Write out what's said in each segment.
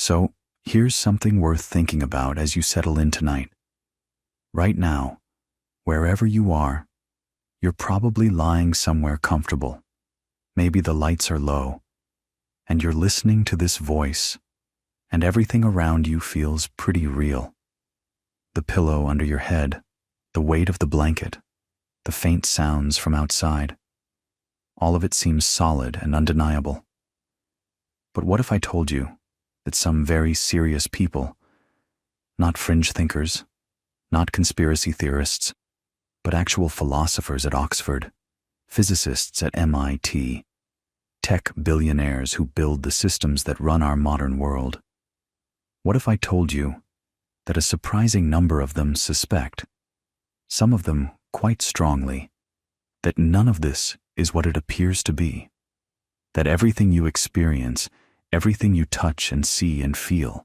So, here's something worth thinking about as you settle in tonight. Right now, wherever you are, you're probably lying somewhere comfortable. Maybe the lights are low, and you're listening to this voice, and everything around you feels pretty real. The pillow under your head, the weight of the blanket, the faint sounds from outside. All of it seems solid and undeniable. But what if I told you that some very serious people, not fringe thinkers, not conspiracy theorists, but actual philosophers at Oxford, physicists at MIT, tech billionaires who build the systems that run our modern world, what if I told you that a surprising number of them suspect, some of them quite strongly, that none of this is what it appears to be, that everything you experience, everything you touch and see and feel,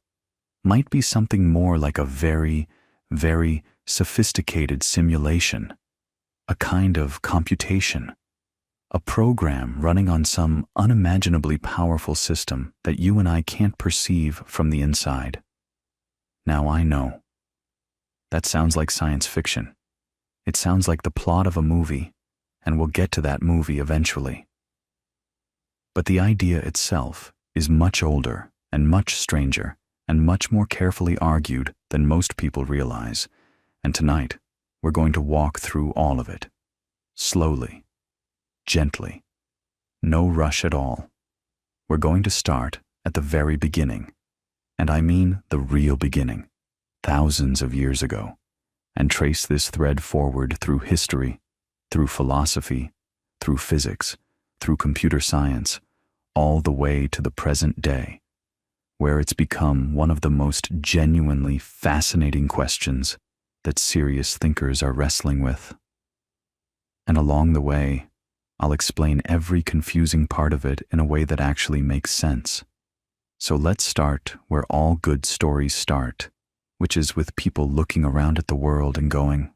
might be something more like a very, very sophisticated simulation, a kind of computation, a program running on some unimaginably powerful system that you and I can't perceive from the inside. Now I know. That sounds like science fiction. It sounds like the plot of a movie, and we'll get to that movie eventually. But the idea itself is much older and much stranger and much more carefully argued than most people realize, and tonight we're going to walk through all of it. Slowly, gently, no rush at all. We're going to start at the very beginning, and I mean the real beginning, thousands of years ago, and trace this thread forward through history, through philosophy, through physics, through computer science, all the way to the present day, where it's become one of the most genuinely fascinating questions that serious thinkers are wrestling with. And along the way, I'll explain every confusing part of it in a way that actually makes sense. So let's start where all good stories start, which is with people looking around at the world and going,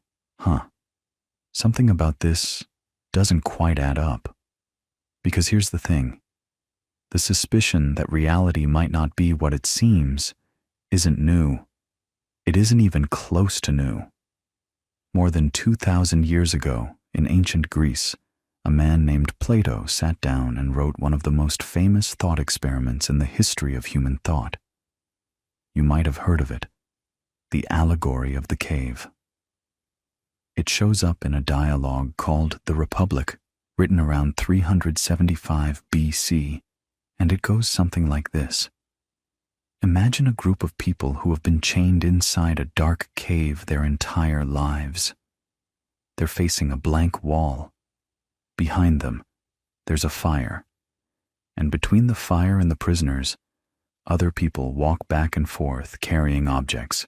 something about this doesn't quite add up. Because here's the thing. The suspicion that reality might not be what it seems isn't new. It isn't even close to new. More than 2,000 years ago, in ancient Greece, a man named Plato sat down and wrote one of the most famous thought experiments in the history of human thought. You might have heard of it, the allegory of the cave. It shows up in a dialogue called The Republic, written around 375 BC, and it goes something like this. Imagine a group of people who have been chained inside a dark cave their entire lives. They're facing a blank wall. Behind them, there's a fire. And between the fire and the prisoners, other people walk back and forth carrying objects,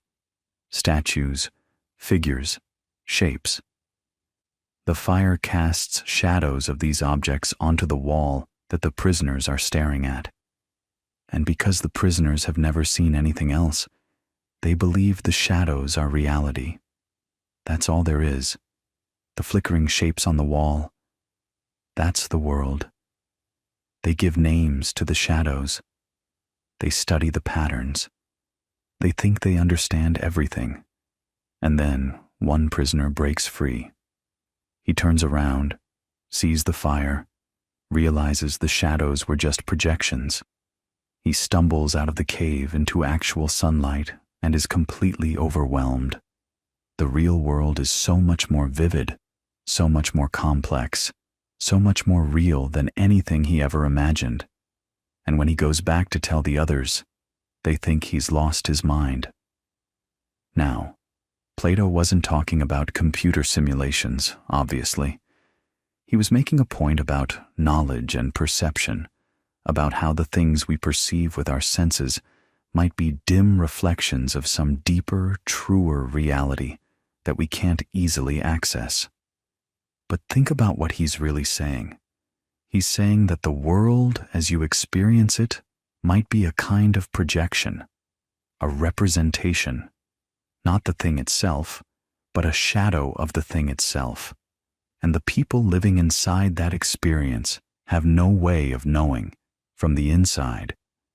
statues, figures, shapes. The fire casts shadows of these objects onto the wall that the prisoners are staring at. And because the prisoners have never seen anything else, they believe the shadows are reality. That's all there is. The flickering shapes on the wall. That's the world. They give names to the shadows. They study the patterns. They think they understand everything. And then one prisoner breaks free. He turns around, sees the fire, realizes the shadows were just projections. He stumbles out of the cave into actual sunlight and is completely overwhelmed. The real world is so much more vivid, so much more complex, so much more real than anything he ever imagined. And when he goes back to tell the others, they think he's lost his mind. Now, Plato wasn't talking about computer simulations, obviously. He was making a point about knowledge and perception, about how the things we perceive with our senses might be dim reflections of some deeper, truer reality that we can't easily access. But think about what he's really saying. He's saying that the world as you experience it might be a kind of projection, a representation, not the thing itself, but a shadow of the thing itself. And the people living inside that experience have no way of knowing, from the inside,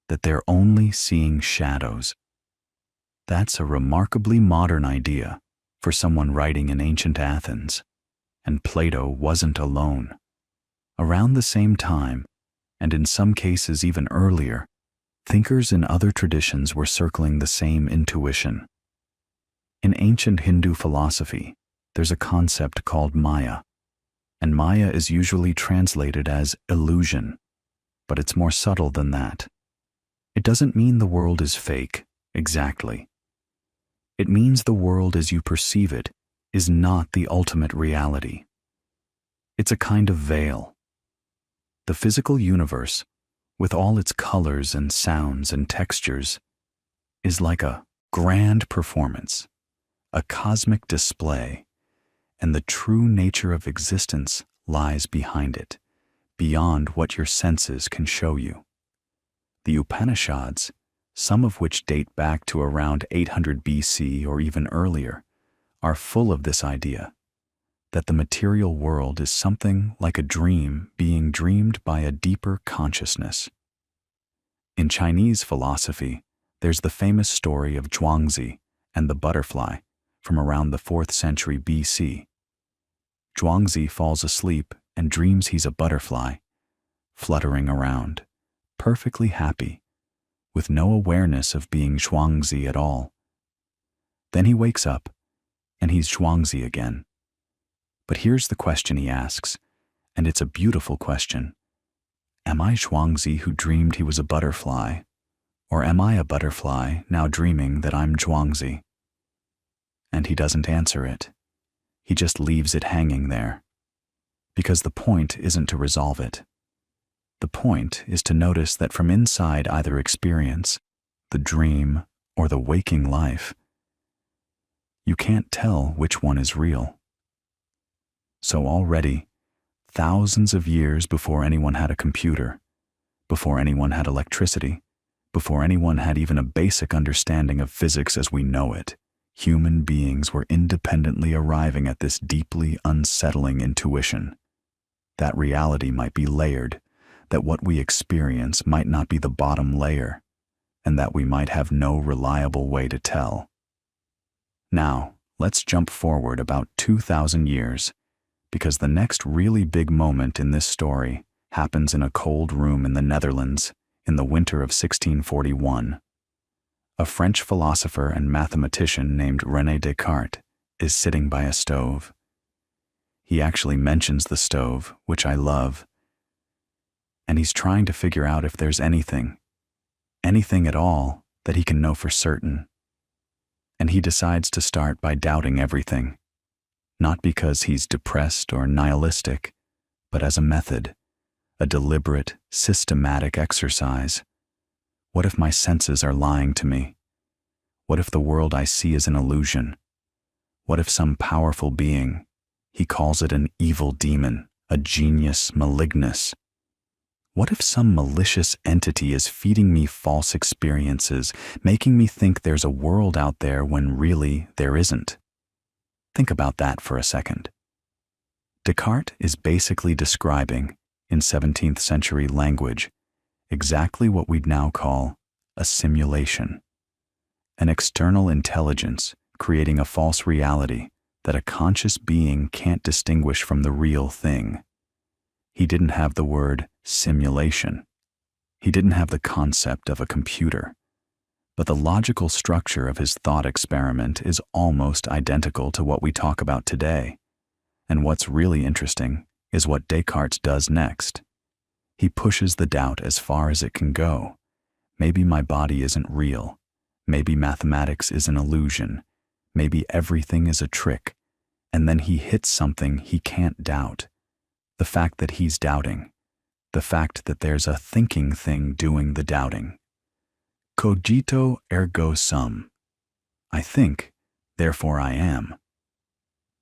that they're only seeing shadows. That's a remarkably modern idea for someone writing in ancient Athens, and Plato wasn't alone. Around the same time, and in some cases even earlier, thinkers in other traditions were circling the same intuition. In ancient Hindu philosophy, there's a concept called Maya, and Maya is usually translated as illusion, but it's more subtle than that. It doesn't mean the world is fake, exactly. It means the world as you perceive it is not the ultimate reality. It's a kind of veil. The physical universe, with all its colors and sounds and textures, is like a grand performance, a cosmic display, and the true nature of existence lies behind it, beyond what your senses can show you. The Upanishads, some of which date back to around 800 BC or even earlier, are full of this idea, that the material world is something like a dream being dreamed by a deeper consciousness. In Chinese philosophy, there's the famous story of Zhuangzi and the butterfly from around the 4th century BC. Zhuangzi falls asleep and dreams he's a butterfly, fluttering around, perfectly happy, with no awareness of being Zhuangzi at all. Then he wakes up, and he's Zhuangzi again. But here's the question he asks, and it's a beautiful question. Am I Zhuangzi who dreamed he was a butterfly, or am I a butterfly now dreaming that I'm Zhuangzi? And he doesn't answer it. He just leaves it hanging there. Because the point isn't to resolve it. The point is to notice that from inside either experience, the dream, or the waking life, you can't tell which one is real. So already, thousands of years before anyone had a computer, before anyone had electricity, before anyone had even a basic understanding of physics as we know it, human beings were independently arriving at this deeply unsettling intuition. That reality might be layered, that what we experience might not be the bottom layer, and that we might have no reliable way to tell. Now, let's jump forward about 2,000 years, because the next really big moment in this story happens in a cold room in the Netherlands in the winter of 1641. A French philosopher and mathematician named René Descartes is sitting by a stove. He actually mentions the stove, which I love, and he's trying to figure out if there's anything at all, that he can know for certain. And he decides to start by doubting everything, not because he's depressed or nihilistic, but as a method, a deliberate, systematic exercise. What if my senses are lying to me? What if the world I see is an illusion? What if some powerful being, he calls it an evil demon, a genius malignus? What if some malicious entity is feeding me false experiences, making me think there's a world out there when really there isn't? Think about that for a second. Descartes is basically describing, in 17th century language, exactly what we'd now call a simulation. An external intelligence creating a false reality that a conscious being can't distinguish from the real thing. He didn't have the word simulation. He didn't have the concept of a computer. But the logical structure of his thought experiment is almost identical to what we talk about today. And what's really interesting is what Descartes does next. He pushes the doubt as far as it can go. Maybe my body isn't real. Maybe mathematics is an illusion. Maybe everything is a trick. And then he hits something he can't doubt. The fact that he's doubting. The fact that there's a thinking thing doing the doubting. Cogito ergo sum. I think, therefore I am.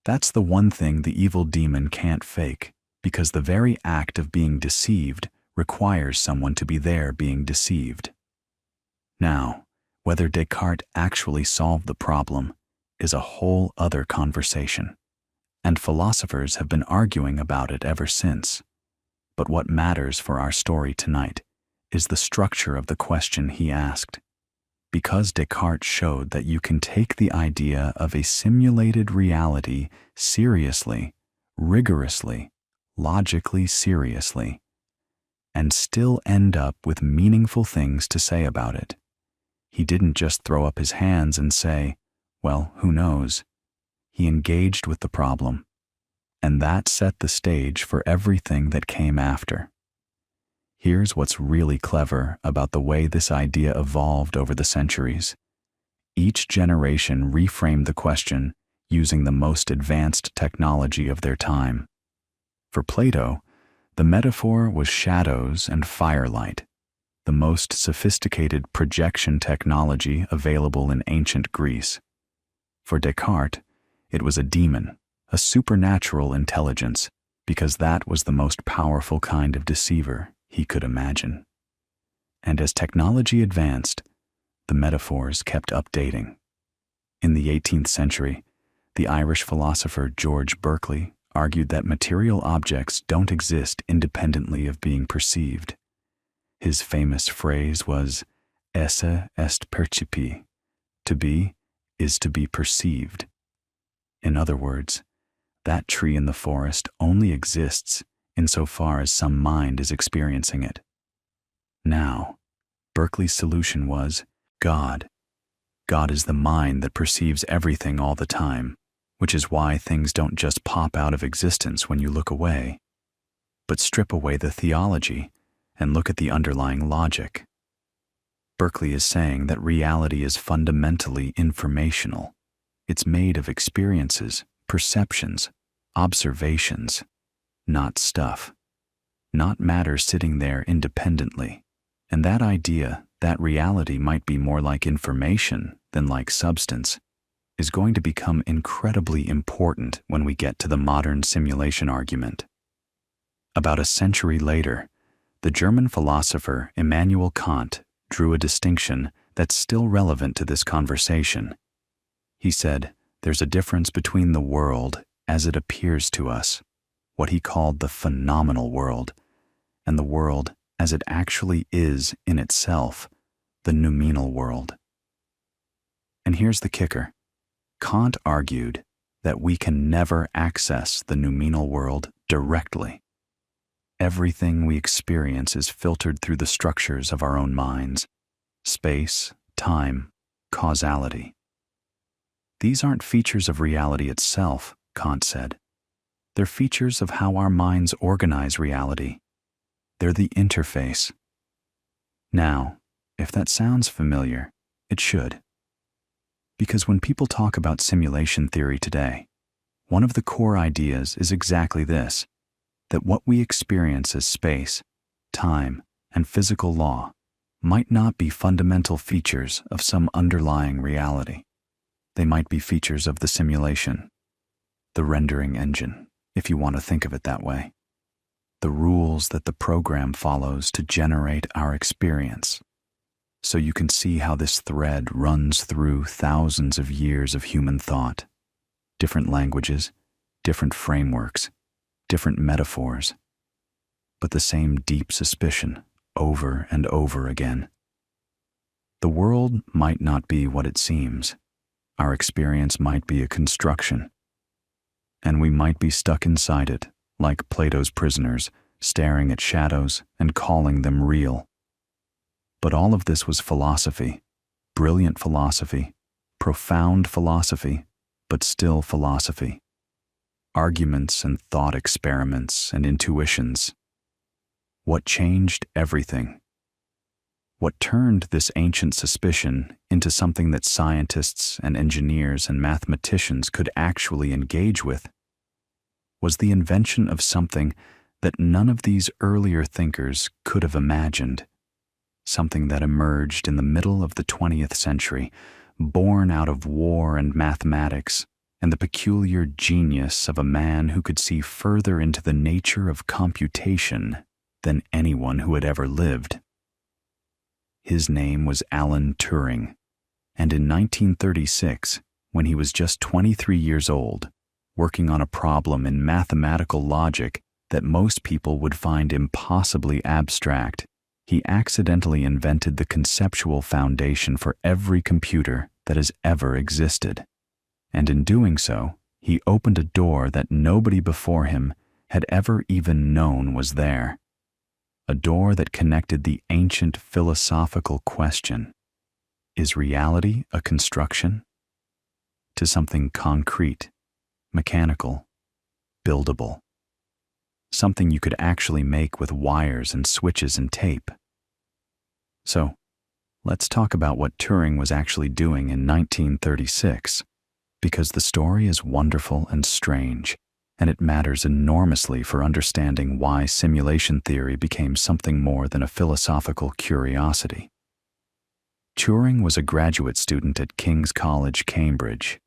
That's the one thing the evil demon can't fake, because the very act of being deceived requires someone to be there being deceived. Now, whether Descartes actually solved the problem is a whole other conversation, and philosophers have been arguing about it ever since. But what matters for our story tonight is the structure of the question he asked. Because Descartes showed that you can take the idea of a simulated reality seriously, rigorously, logically seriously, and still end up with meaningful things to say about it. He didn't just throw up his hands and say, well, who knows? He engaged with the problem, and that set the stage for everything that came after. Here's what's really clever about the way this idea evolved over the centuries. Each generation reframed the question using the most advanced technology of their time. For Plato, the metaphor was shadows and firelight, the most sophisticated projection technology available in ancient Greece. For Descartes, it was a demon, a supernatural intelligence, because that was the most powerful kind of deceiver he could imagine. And as technology advanced, the metaphors kept updating. In the 18th century, the Irish philosopher George Berkeley argued that material objects don't exist independently of being perceived. His famous phrase was, esse est percipi, to be is to be perceived. In other words, that tree in the forest only exists insofar as some mind is experiencing it. Now, Berkeley's solution was God. God is the mind that perceives everything all the time, which is why things don't just pop out of existence when you look away. But strip away the theology and look at the underlying logic. Berkeley is saying that reality is fundamentally informational. It's made of experiences, perceptions, observations, not stuff, not matter sitting there independently. And that idea, that reality might be more like information than like substance, is going to become incredibly important when we get to the modern simulation argument. About a century later, the German philosopher Immanuel Kant drew a distinction that's still relevant to this conversation. He said, there's a difference between the world as it appears to us, what he called the phenomenal world, and the world as it actually is in itself, the noumenal world. And here's the kicker. Kant argued that we can never access the noumenal world directly. Everything we experience is filtered through the structures of our own minds, space, time, causality. These aren't features of reality itself, Kant said. They're features of how our minds organize reality. They're the interface. Now, if that sounds familiar, it should. Because when people talk about simulation theory today, one of the core ideas is exactly this, that what we experience as space, time, and physical law might not be fundamental features of some underlying reality. They might be features of the simulation, the rendering engine, if you want to think of it that way, the rules that the program follows to generate our experience. So you can see how this thread runs through thousands of years of human thought, different languages, different frameworks, different metaphors, but the same deep suspicion over and over again. The world might not be what it seems. Our experience might be a construction, and we might be stuck inside it, like Plato's prisoners, staring at shadows and calling them real. But all of this was philosophy, brilliant philosophy, profound philosophy, but still philosophy. Arguments and thought experiments and intuitions. What changed everything? What turned this ancient suspicion into something that scientists and engineers and mathematicians could actually engage with was the invention of something that none of these earlier thinkers could have imagined, something that emerged in the middle of the 20th century, born out of war and mathematics and the peculiar genius of a man who could see further into the nature of computation than anyone who had ever lived. His name was Alan Turing, and in 1936, when he was just 23 years old, working on a problem in mathematical logic that most people would find impossibly abstract, he accidentally invented the conceptual foundation for every computer that has ever existed. And in doing so, he opened a door that nobody before him had ever even known was there. A door that connected the ancient philosophical question, is reality a construction? To something concrete, mechanical, buildable. Something you could actually make with wires and switches and tape. So, let's talk about what Turing was actually doing in 1936, because the story is wonderful and strange, and it matters enormously for understanding why simulation theory became something more than a philosophical curiosity. Turing was a graduate student at King's College, Cambridge,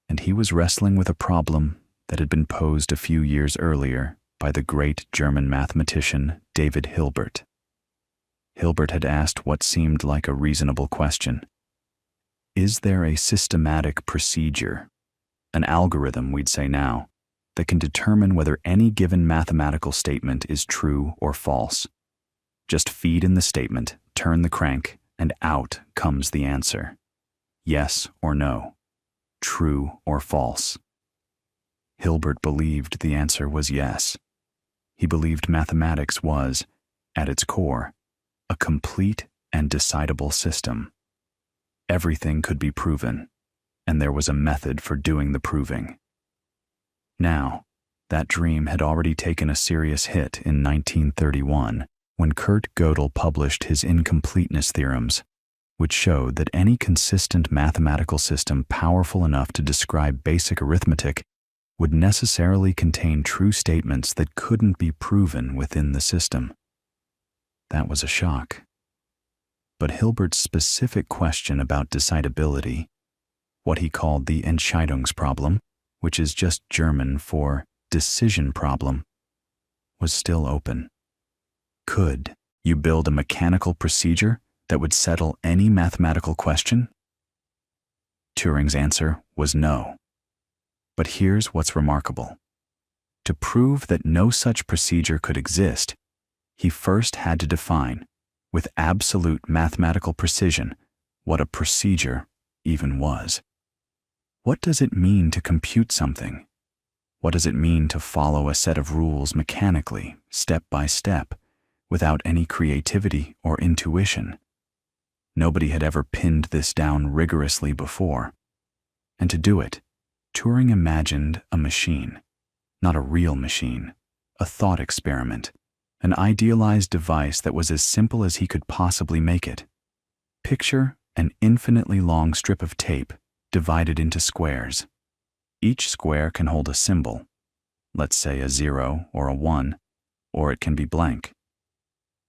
and he was wrestling with a problem that had been posed a few years earlier by the great German mathematician David Hilbert. Hilbert had asked what seemed like a reasonable question. Is there a systematic procedure, an algorithm we'd say now, that can determine whether any given mathematical statement is true or false? Just feed in the statement, turn the crank, and out comes the answer. Yes or no, true or false. Hilbert believed the answer was yes. He believed mathematics was, at its core, a complete and decidable system. Everything could be proven, and there was a method for doing the proving. Now, that dream had already taken a serious hit in 1931 when Kurt Gödel published his incompleteness theorems, which showed that any consistent mathematical system powerful enough to describe basic arithmetic would necessarily contain true statements that couldn't be proven within the system. That was a shock. But Hilbert's specific question about decidability, what he called the Entscheidungsproblem, which is just German for decision problem, was still open. Could you build a mechanical procedure that would settle any mathematical question? Turing's answer was no. But here's what's remarkable. To prove that no such procedure could exist, he first had to define, with absolute mathematical precision, what a procedure even was. What does it mean to compute something? What does it mean to follow a set of rules mechanically, step by step, without any creativity or intuition? Nobody had ever pinned this down rigorously before. And to do it, Turing imagined a machine, not a real machine, a thought experiment, an idealized device that was as simple as he could possibly make it. Picture an infinitely long strip of tape divided into squares. Each square can hold a symbol, let's say a 0 or a 1, or it can be blank.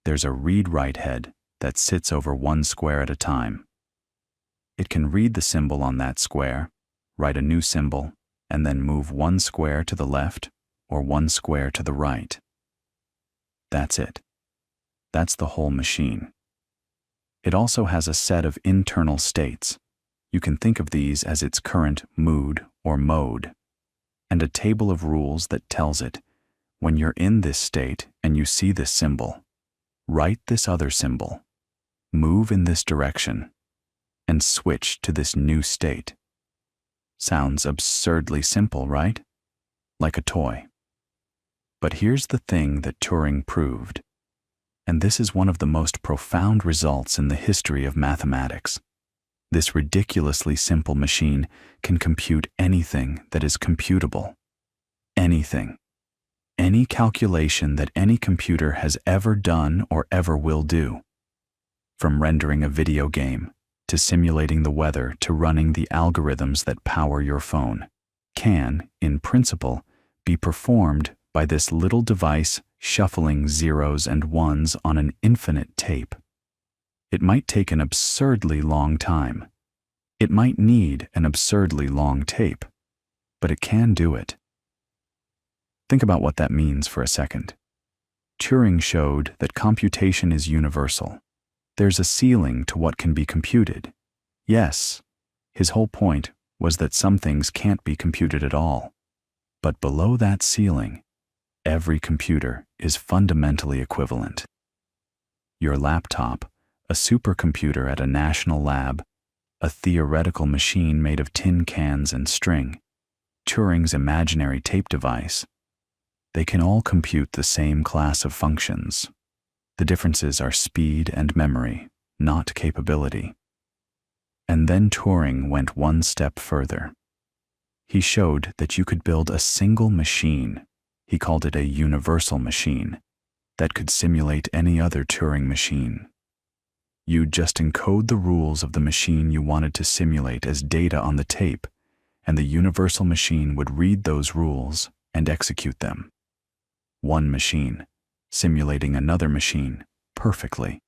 There's a read-write head that sits over one square at a time. It can read the symbol on that square, write a new symbol, and then move one square to the left or one square to the right. That's it. That's the whole machine. It also has a set of internal states. You can think of these as its current mood or mode, and a table of rules that tells it, when you're in this state and you see this symbol, write this other symbol, move in this direction, and switch to this new state. Sounds absurdly simple, right? Like a toy. But here's the thing that Turing proved, and this is one of the most profound results in the history of mathematics. This ridiculously simple machine can compute anything that is computable. Anything. Any calculation that any computer has ever done or ever will do. From rendering a video game, to simulating the weather, to running the algorithms that power your phone, can, in principle, be performed by this little device shuffling zeros and ones on an infinite tape. It might take an absurdly long time. It might need an absurdly long tape, but it can do it. Think about what that means for a second. Turing showed that computation is universal. There's a ceiling to what can be computed. Yes, his whole point was that some things can't be computed at all. But below that ceiling, every computer is fundamentally equivalent. your laptop, a supercomputer at a national lab, a theoretical machine made of tin cans and string, Turing's imaginary tape device. They can all compute the same class of functions. The differences are speed and memory, not capability. And then Turing went one step further. He showed that you could build a single machine, he called it a universal machine, that could simulate any other Turing machine. You'd just encode the rules of the machine you wanted to simulate as data on the tape, and the universal machine would read those rules and execute them. One machine, simulating another machine perfectly.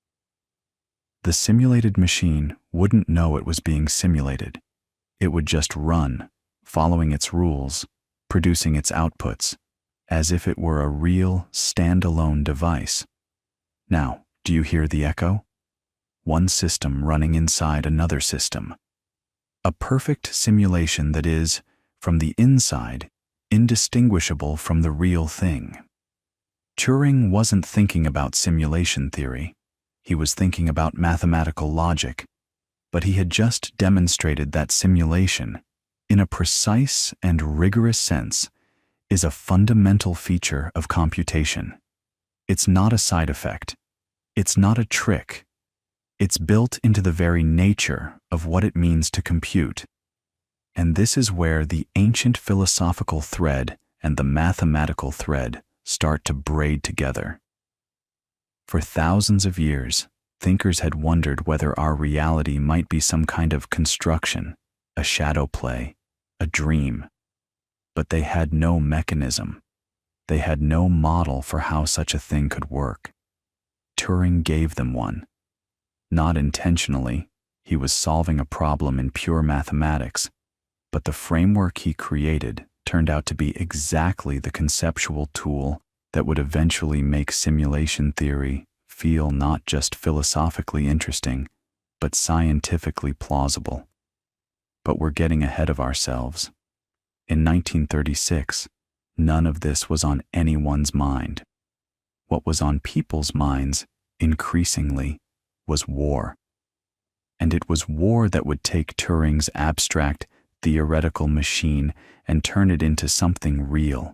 The simulated machine wouldn't know it was being simulated. It would just run, following its rules, producing its outputs, as if it were a real, standalone device. Now, do you hear the echo? One system running inside another system. A perfect simulation that is, from the inside, indistinguishable from the real thing. Turing wasn't thinking about simulation theory. He was thinking about mathematical logic. But he had just demonstrated that simulation, in a precise and rigorous sense, is a fundamental feature of computation. It's not a side effect. It's not a trick. It's built into the very nature of what it means to compute. And this is where the ancient philosophical thread and the mathematical thread start to braid together. For thousands of years, thinkers had wondered whether our reality might be some kind of construction, a shadow play, a dream. But they had no mechanism. They had no model for how such a thing could work. Turing gave them one. Not intentionally, he was solving a problem in pure mathematics, but the framework he created turned out to be exactly the conceptual tool that would eventually make simulation theory feel not just philosophically interesting, but scientifically plausible. But we're getting ahead of ourselves. In 1936, none of this was on anyone's mind. What was on people's minds, increasingly, was war. And it was war that would take Turing's abstract, theoretical machine and turn it into something real,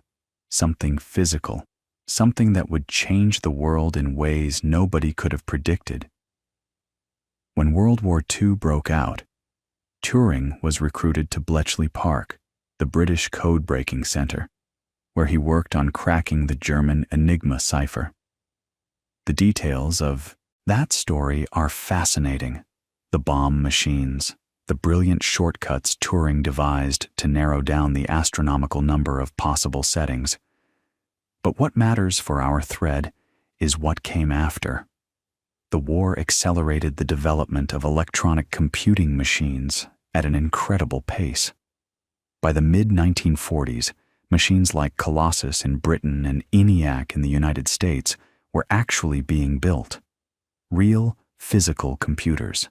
something physical, something that would change the world in ways nobody could have predicted. When World War II broke out, Turing was recruited to Bletchley Park, the British code-breaking center, where he worked on cracking the German Enigma cipher. The details of that story are fascinating. The bomb machines, the brilliant shortcuts Turing devised to narrow down the astronomical number of possible settings. But what matters for our thread is what came after. The war accelerated the development of electronic computing machines at an incredible pace. By the mid-1940s, machines like Colossus in Britain and ENIAC in the United States were actually being built. Real, physical computers.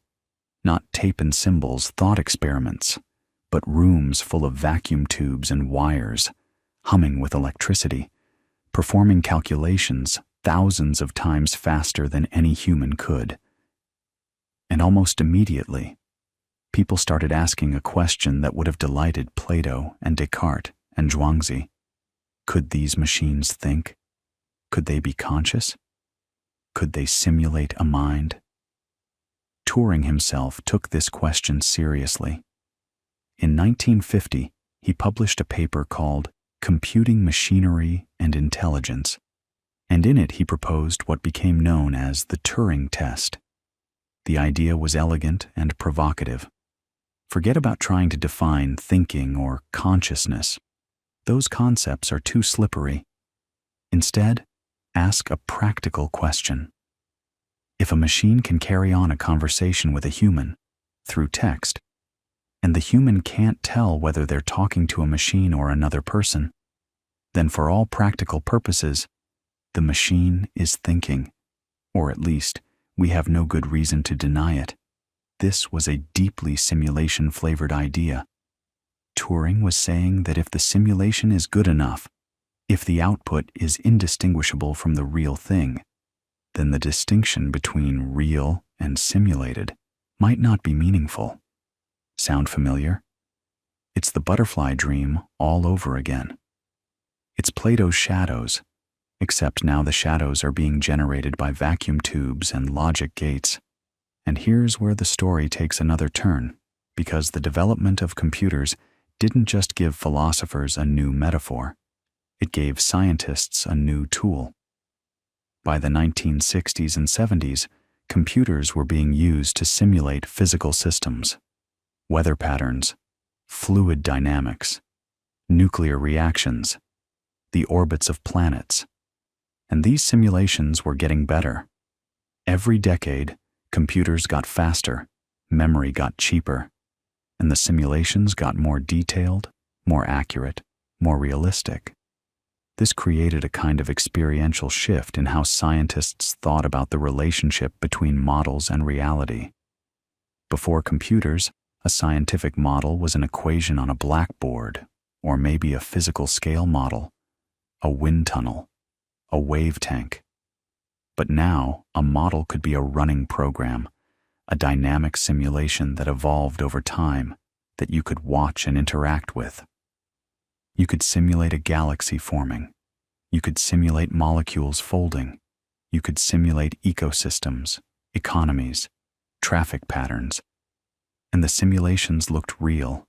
Not tape and symbols thought experiments, but rooms full of vacuum tubes and wires, humming with electricity, performing calculations thousands of times faster than any human could. And almost immediately, people started asking a question that would have delighted Plato and Descartes and Zhuangzi. Could these machines think? Could they be conscious? Could they simulate a mind? Turing himself took this question seriously. In 1950, he published a paper called Computing Machinery and Intelligence, and in it he proposed what became known as the Turing test. The idea was elegant and provocative. Forget about trying to define thinking or consciousness. Those concepts are too slippery. Instead, ask a practical question. If a machine can carry on a conversation with a human through text, and the human can't tell whether they're talking to a machine or another person, then for all practical purposes, the machine is thinking, or at least we have no good reason to deny it. This was a deeply simulation-flavored idea. Turing was saying that if the simulation is good enough, if the output is indistinguishable from the real thing, then the distinction between real and simulated might not be meaningful. Sound familiar? It's the butterfly dream all over again. It's Plato's shadows, except now the shadows are being generated by vacuum tubes and logic gates. And here's where the story takes another turn, because the development of computers didn't just give philosophers a new metaphor, it gave scientists a new tool. By the 1960s and 70s, computers were being used to simulate physical systems, weather patterns, fluid dynamics, nuclear reactions, the orbits of planets. And these simulations were getting better. Every decade, computers got faster, memory got cheaper, and the simulations got more detailed, more accurate, more realistic. This created a kind of experiential shift in how scientists thought about the relationship between models and reality. Before computers, a scientific model was an equation on a blackboard, or maybe a physical scale model, a wind tunnel, a wave tank. But now, a model could be a running program, a dynamic simulation that evolved over time, that you could watch and interact with. You could simulate a galaxy forming. You could simulate molecules folding. You could simulate ecosystems, economies, traffic patterns. And the simulations looked real.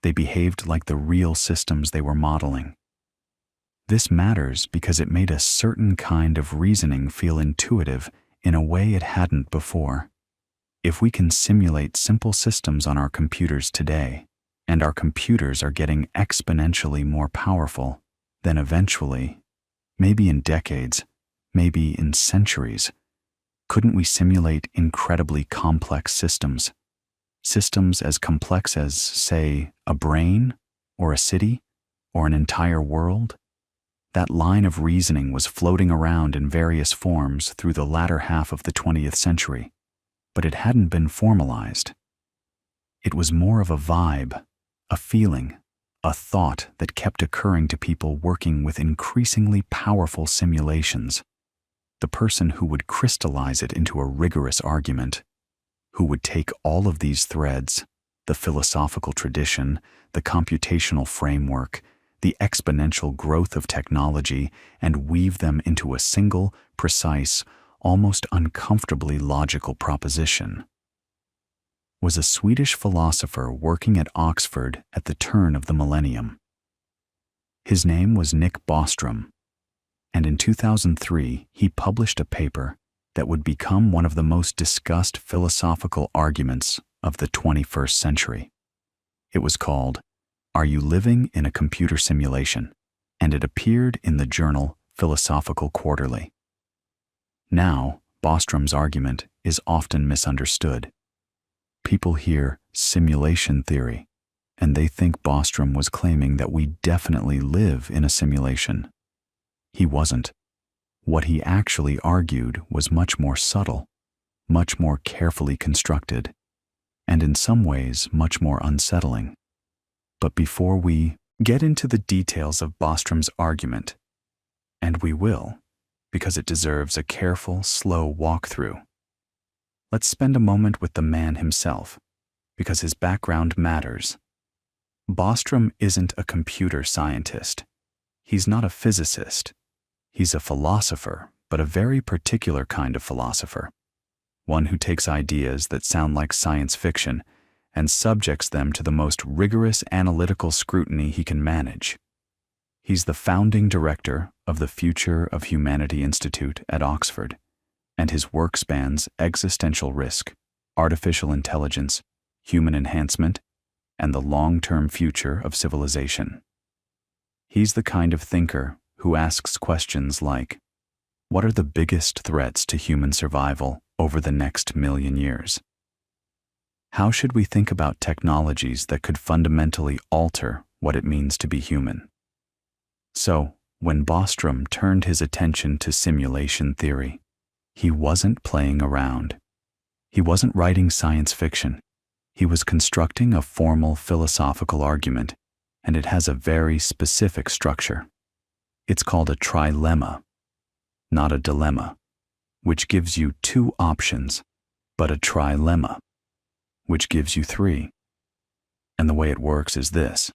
They behaved like the real systems they were modeling. This matters because it made a certain kind of reasoning feel intuitive in a way it hadn't before. If we can simulate simple systems on our computers today, and our computers are getting exponentially more powerful, then eventually, maybe in decades, maybe in centuries, couldn't we simulate incredibly complex systems? Systems as complex as, say, a brain, or a city, or an entire world? That line of reasoning was floating around in various forms through the latter half of the 20th century, but it hadn't been formalized. It was more of a vibe, a feeling, a thought that kept occurring to people working with increasingly powerful simulations. The person who would crystallize it into a rigorous argument, who would take all of these threads, the philosophical tradition, the computational framework, the exponential growth of technology, and weave them into a single, precise, almost uncomfortably logical proposition, was a Swedish philosopher working at Oxford at the turn of the millennium. His name was Nick Bostrom, and in 2003 he published a paper that would become one of the most discussed philosophical arguments of the 21st century. It was called, "Are You Living in a Computer Simulation?" and it appeared in the journal Philosophical Quarterly. Now, Bostrom's argument is often misunderstood. People hear simulation theory, and they think Bostrom was claiming that we definitely live in a simulation. He wasn't. What he actually argued was much more subtle, much more carefully constructed, and in some ways much more unsettling. But before we get into the details of Bostrom's argument, and we will, because it deserves a careful, slow walkthrough, let's spend a moment with the man himself, because his background matters. Bostrom isn't a computer scientist. He's not a physicist. He's a philosopher, but a very particular kind of philosopher. One who takes ideas that sound like science fiction and subjects them to the most rigorous analytical scrutiny he can manage. He's the founding director of the Future of Humanity Institute at Oxford, and his work spans existential risk, artificial intelligence, human enhancement, and the long-term future of civilization. He's the kind of thinker who asks questions like, what are the biggest threats to human survival over the next million years? How should we think about technologies that could fundamentally alter what it means to be human? So, when Bostrom turned his attention to simulation theory, he wasn't playing around. He wasn't writing science fiction. He was constructing a formal philosophical argument, and it has a very specific structure. It's called a trilemma, not a dilemma. which gives you 2 options, but a trilemma, which gives you 3. And the way it works is this.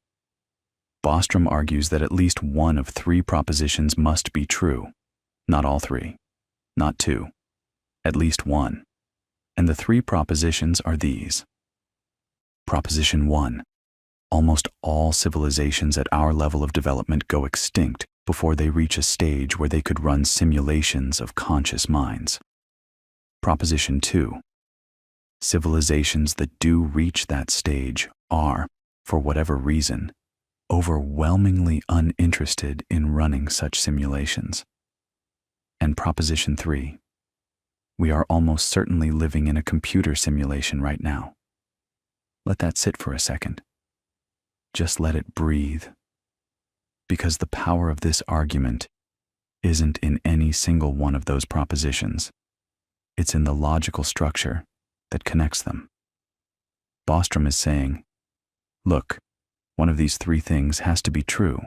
Bostrom argues that at least one of 3 propositions must be true. Not all 3, not 2, at least 1. And the 3 propositions are these. Proposition 1. Almost all civilizations at our level of development go extinct before they reach a stage where they could run simulations of conscious minds. Proposition 2. Civilizations that do reach that stage are, for whatever reason, overwhelmingly uninterested in running such simulations. And Proposition 3. We are almost certainly living in a computer simulation right now. Let that sit for a second. Just let it breathe. Because the power of this argument isn't in any single one of those propositions. It's in the logical structure that connects them. Bostrom is saying, look, one of these 3 things has to be true.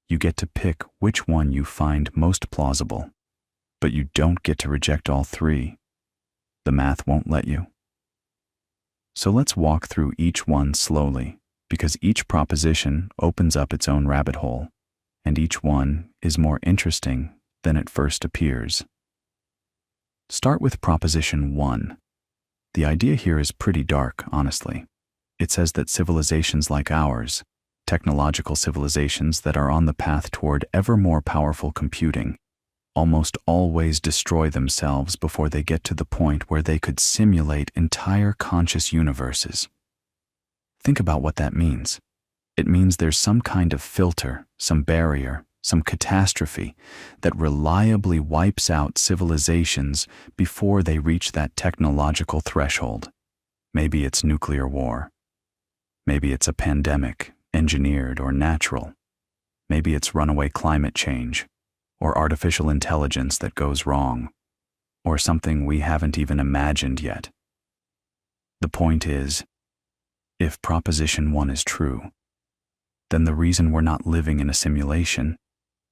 You get to pick which one you find most plausible, but you don't get to reject all 3. The math won't let you. So let's walk through each one slowly, because each proposition opens up its own rabbit hole, and each one is more interesting than it first appears. Start with Proposition 1. The idea here is pretty dark, honestly. It says that civilizations like ours, technological civilizations that are on the path toward ever more powerful computing, almost always destroy themselves before they get to the point where they could simulate entire conscious universes. Think about what that means. It means there's some kind of filter, some barrier, some catastrophe that reliably wipes out civilizations before they reach that technological threshold. Maybe it's nuclear war. Maybe it's a pandemic, engineered or natural. Maybe it's runaway climate change, or artificial intelligence that goes wrong, or something we haven't even imagined yet. The point is, if Proposition 1 is true, then the reason we're not living in a simulation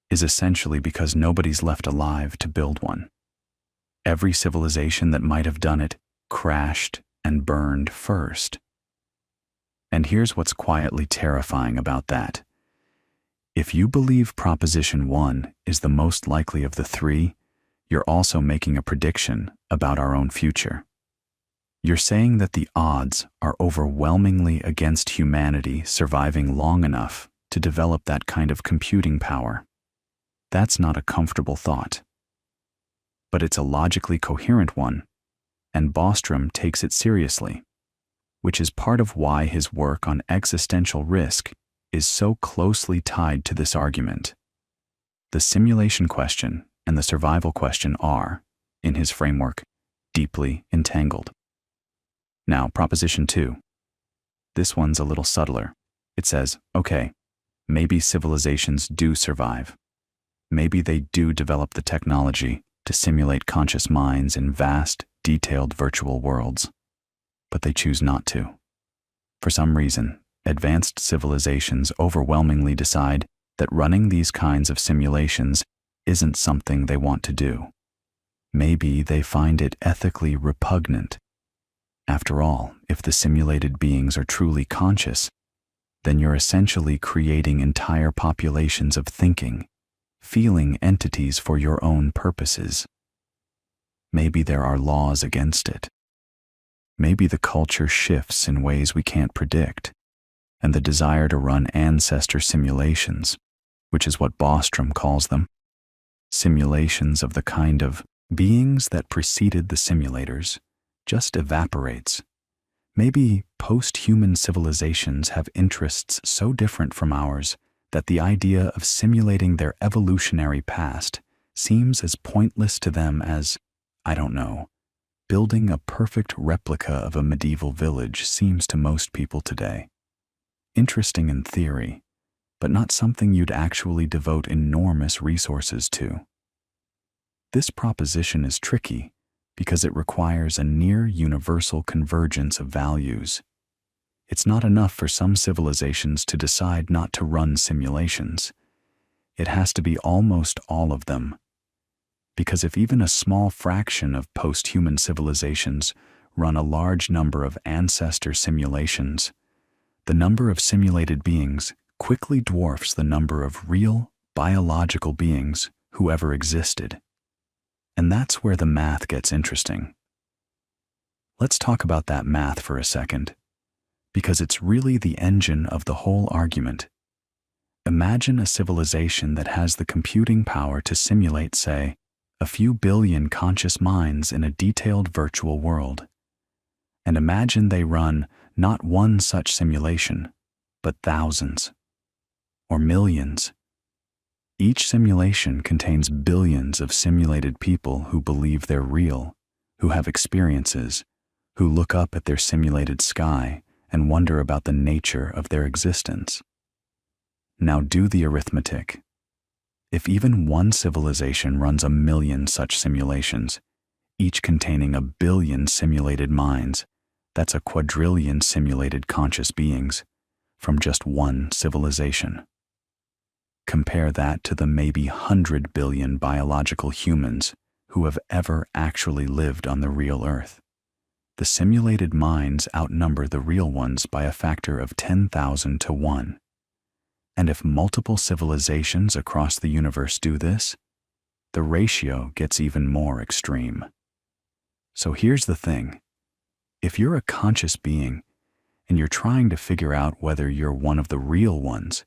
is essentially because nobody's left alive to build one. Every civilization that might have done it crashed and burned first. And here's what's quietly terrifying about that. If you believe Proposition 1 is the most likely of the 3, you're also making a prediction about our own future. You're saying that the odds are overwhelmingly against humanity surviving long enough to develop that kind of computing power. That's not a comfortable thought. But it's a logically coherent one, and Bostrom takes it seriously, which is part of why his work on existential risk is so closely tied to this argument. The simulation question and the survival question are, in his framework, deeply entangled. Now, Proposition 2. This one's a little subtler. It says, okay, maybe civilizations do survive. Maybe they do develop the technology to simulate conscious minds in vast, detailed virtual worlds. But they choose not to. For some reason, advanced civilizations overwhelmingly decide that running these kinds of simulations isn't something they want to do. Maybe they find it ethically repugnant. After all, if the simulated beings are truly conscious, then you're essentially creating entire populations of thinking, feeling entities for your own purposes. Maybe there are laws against it. Maybe the culture shifts in ways we can't predict, and the desire to run ancestor simulations, which is what Bostrom calls them, simulations of the kind of beings that preceded the simulators, just evaporates. Maybe post-human civilizations have interests so different from ours that the idea of simulating their evolutionary past seems as pointless to them as, I don't know, building a perfect replica of a medieval village seems to most people today. Interesting in theory, but not something you'd actually devote enormous resources to. This proposition is tricky because it requires a near universal convergence of values. It's not enough for some civilizations to decide not to run simulations. It has to be almost all of them. Because if even a small fraction of post-human civilizations run a large number of ancestor simulations, the number of simulated beings quickly dwarfs the number of real, biological beings who ever existed. And that's where the math gets interesting. Let's talk about that math for a second, because it's really the engine of the whole argument. Imagine a civilization that has the computing power to simulate, say, a few billion conscious minds in a detailed virtual world. And imagine they run not one such simulation, but thousands, or millions. Each simulation contains billions of simulated people who believe they're real, who have experiences, who look up at their simulated sky and wonder about the nature of their existence. Now do the arithmetic. If even one civilization runs 1 million such simulations, each containing 1 billion simulated minds, that's a quadrillion simulated conscious beings from just one civilization. Compare that to the maybe 100 billion biological humans who have ever actually lived on the real Earth. The simulated minds outnumber the real ones by a factor of 10,000 to 1. And if multiple civilizations across the universe do this, the ratio gets even more extreme. So here's the thing. If you're a conscious being and you're trying to figure out whether you're one of the real ones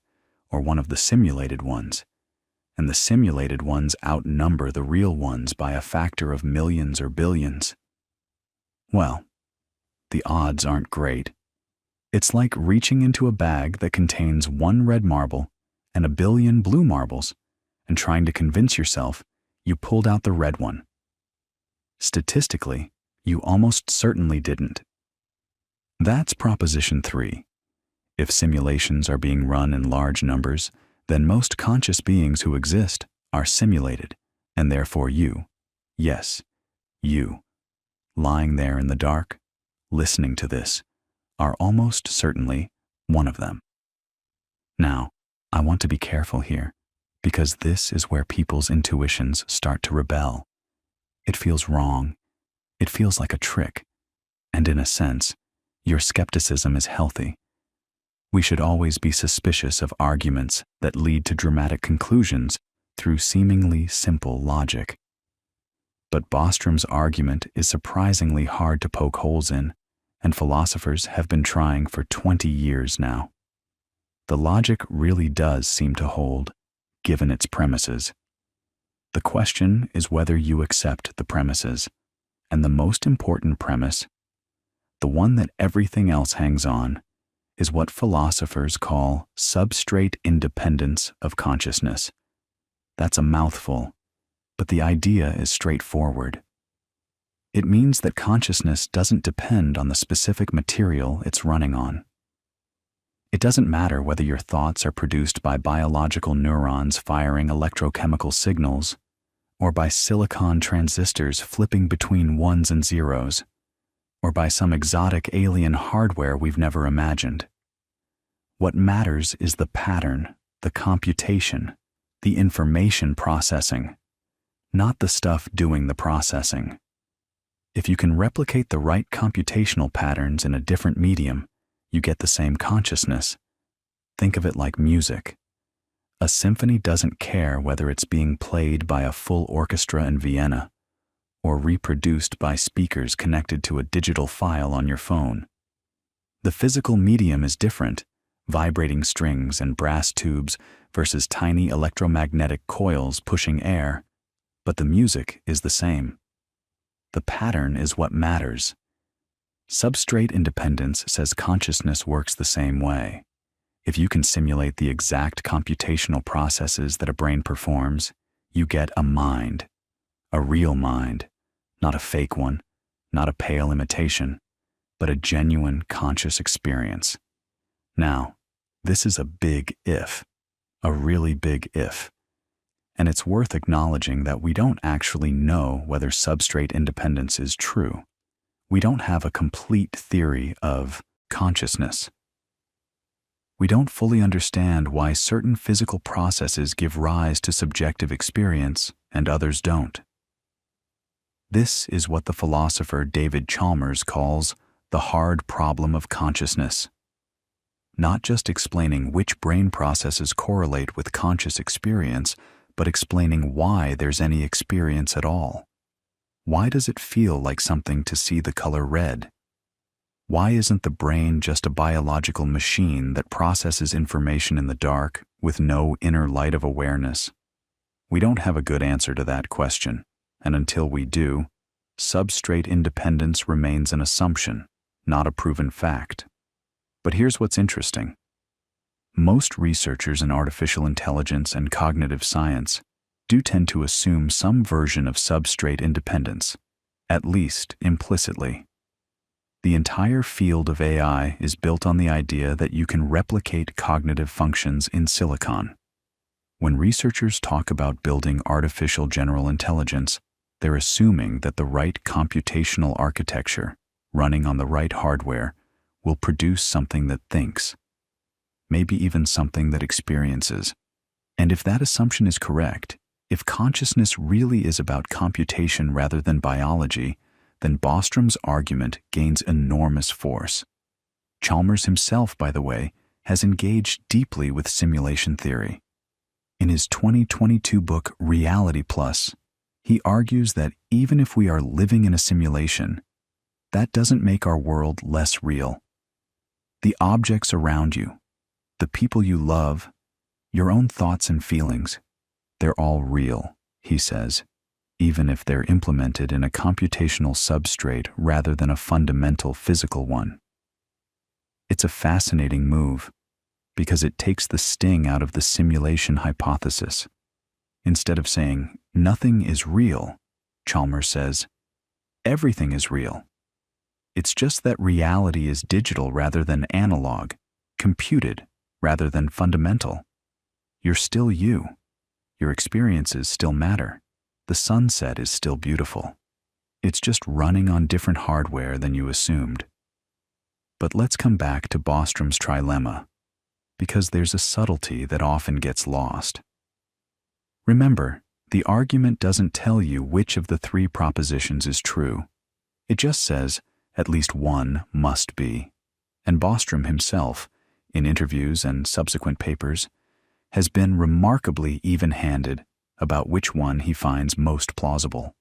or one of the simulated ones, and the simulated ones outnumber the real ones by a factor of millions or billions, well, the odds aren't great. It's like reaching into a bag that contains 1 red marble and 1 billion blue marbles and trying to convince yourself you pulled out the red one. Statistically, you almost certainly didn't. That's proposition 3. If simulations are being run in large numbers, then most conscious beings who exist are simulated, and therefore you, yes, you, lying there in the dark, listening to this, are almost certainly one of them. Now, I want to be careful here, because this is where people's intuitions start to rebel. It feels wrong. It feels like a trick. And in a sense, your skepticism is healthy. We should always be suspicious of arguments that lead to dramatic conclusions through seemingly simple logic. But Bostrom's argument is surprisingly hard to poke holes in, and philosophers have been trying for 20 years now. The logic really does seem to hold, given its premises. The question is whether you accept the premises, and the most important premise, the one that everything else hangs on, is what philosophers call substrate independence of consciousness. That's a mouthful, but the idea is straightforward. It means that consciousness doesn't depend on the specific material it's running on. It doesn't matter whether your thoughts are produced by biological neurons firing electrochemical signals, or by silicon transistors flipping between ones and zeros, or by some exotic alien hardware we've never imagined. What matters is the pattern, the computation, the information processing, not the stuff doing the processing. If you can replicate the right computational patterns in a different medium, you get the same consciousness. Think of it like music. A symphony doesn't care whether it's being played by a full orchestra in Vienna or reproduced by speakers connected to a digital file on your phone. The physical medium is different, vibrating strings and brass tubes versus tiny electromagnetic coils pushing air, but the music is the same. The pattern is what matters. Substrate independence says consciousness works the same way. If you can simulate the exact computational processes that a brain performs, you get a mind, a real mind, not a fake one, not a pale imitation, but a genuine conscious experience. Now, this is a big if, a really big if. And it's worth acknowledging that we don't actually know whether substrate independence is true. We don't have a complete theory of consciousness. We don't fully understand why certain physical processes give rise to subjective experience and others don't. This is what the philosopher David Chalmers calls the hard problem of consciousness. Not just explaining which brain processes correlate with conscious experience, but explaining why there's any experience at all. Why does it feel like something to see the color red? Why isn't the brain just a biological machine that processes information in the dark with no inner light of awareness? We don't have a good answer to that question, and until we do, substrate independence remains an assumption, not a proven fact. But here's what's interesting. Most researchers in artificial intelligence and cognitive science do tend to assume some version of substrate independence, at least implicitly. The entire field of AI is built on the idea that you can replicate cognitive functions in silicon. When researchers talk about building artificial general intelligence, they're assuming that the right computational architecture, running on the right hardware, will produce something that thinks, maybe even something that experiences. And if that assumption is correct, if consciousness really is about computation rather than biology, then Bostrom's argument gains enormous force. Chalmers himself, by the way, has engaged deeply with simulation theory. In his 2022 book Reality Plus, he argues that even if we are living in a simulation, that doesn't make our world less real. The objects around you, the people you love, your own thoughts and feelings, they're all real, he says, even if they're implemented in a computational substrate rather than a fundamental physical one. It's a fascinating move because it takes the sting out of the simulation hypothesis. Instead of saying, nothing is real, Chalmers says, everything is real. It's just that reality is digital rather than analog, computed rather than fundamental. You're still you. Your experiences still matter. The sunset is still beautiful. It's just running on different hardware than you assumed. But let's come back to Bostrom's trilemma, because there's a subtlety that often gets lost. Remember, the argument doesn't tell you which of the three propositions is true. It just says, at least one must be. And Bostrom himself, in interviews and subsequent papers, has been remarkably even-handed about which one he finds most plausible.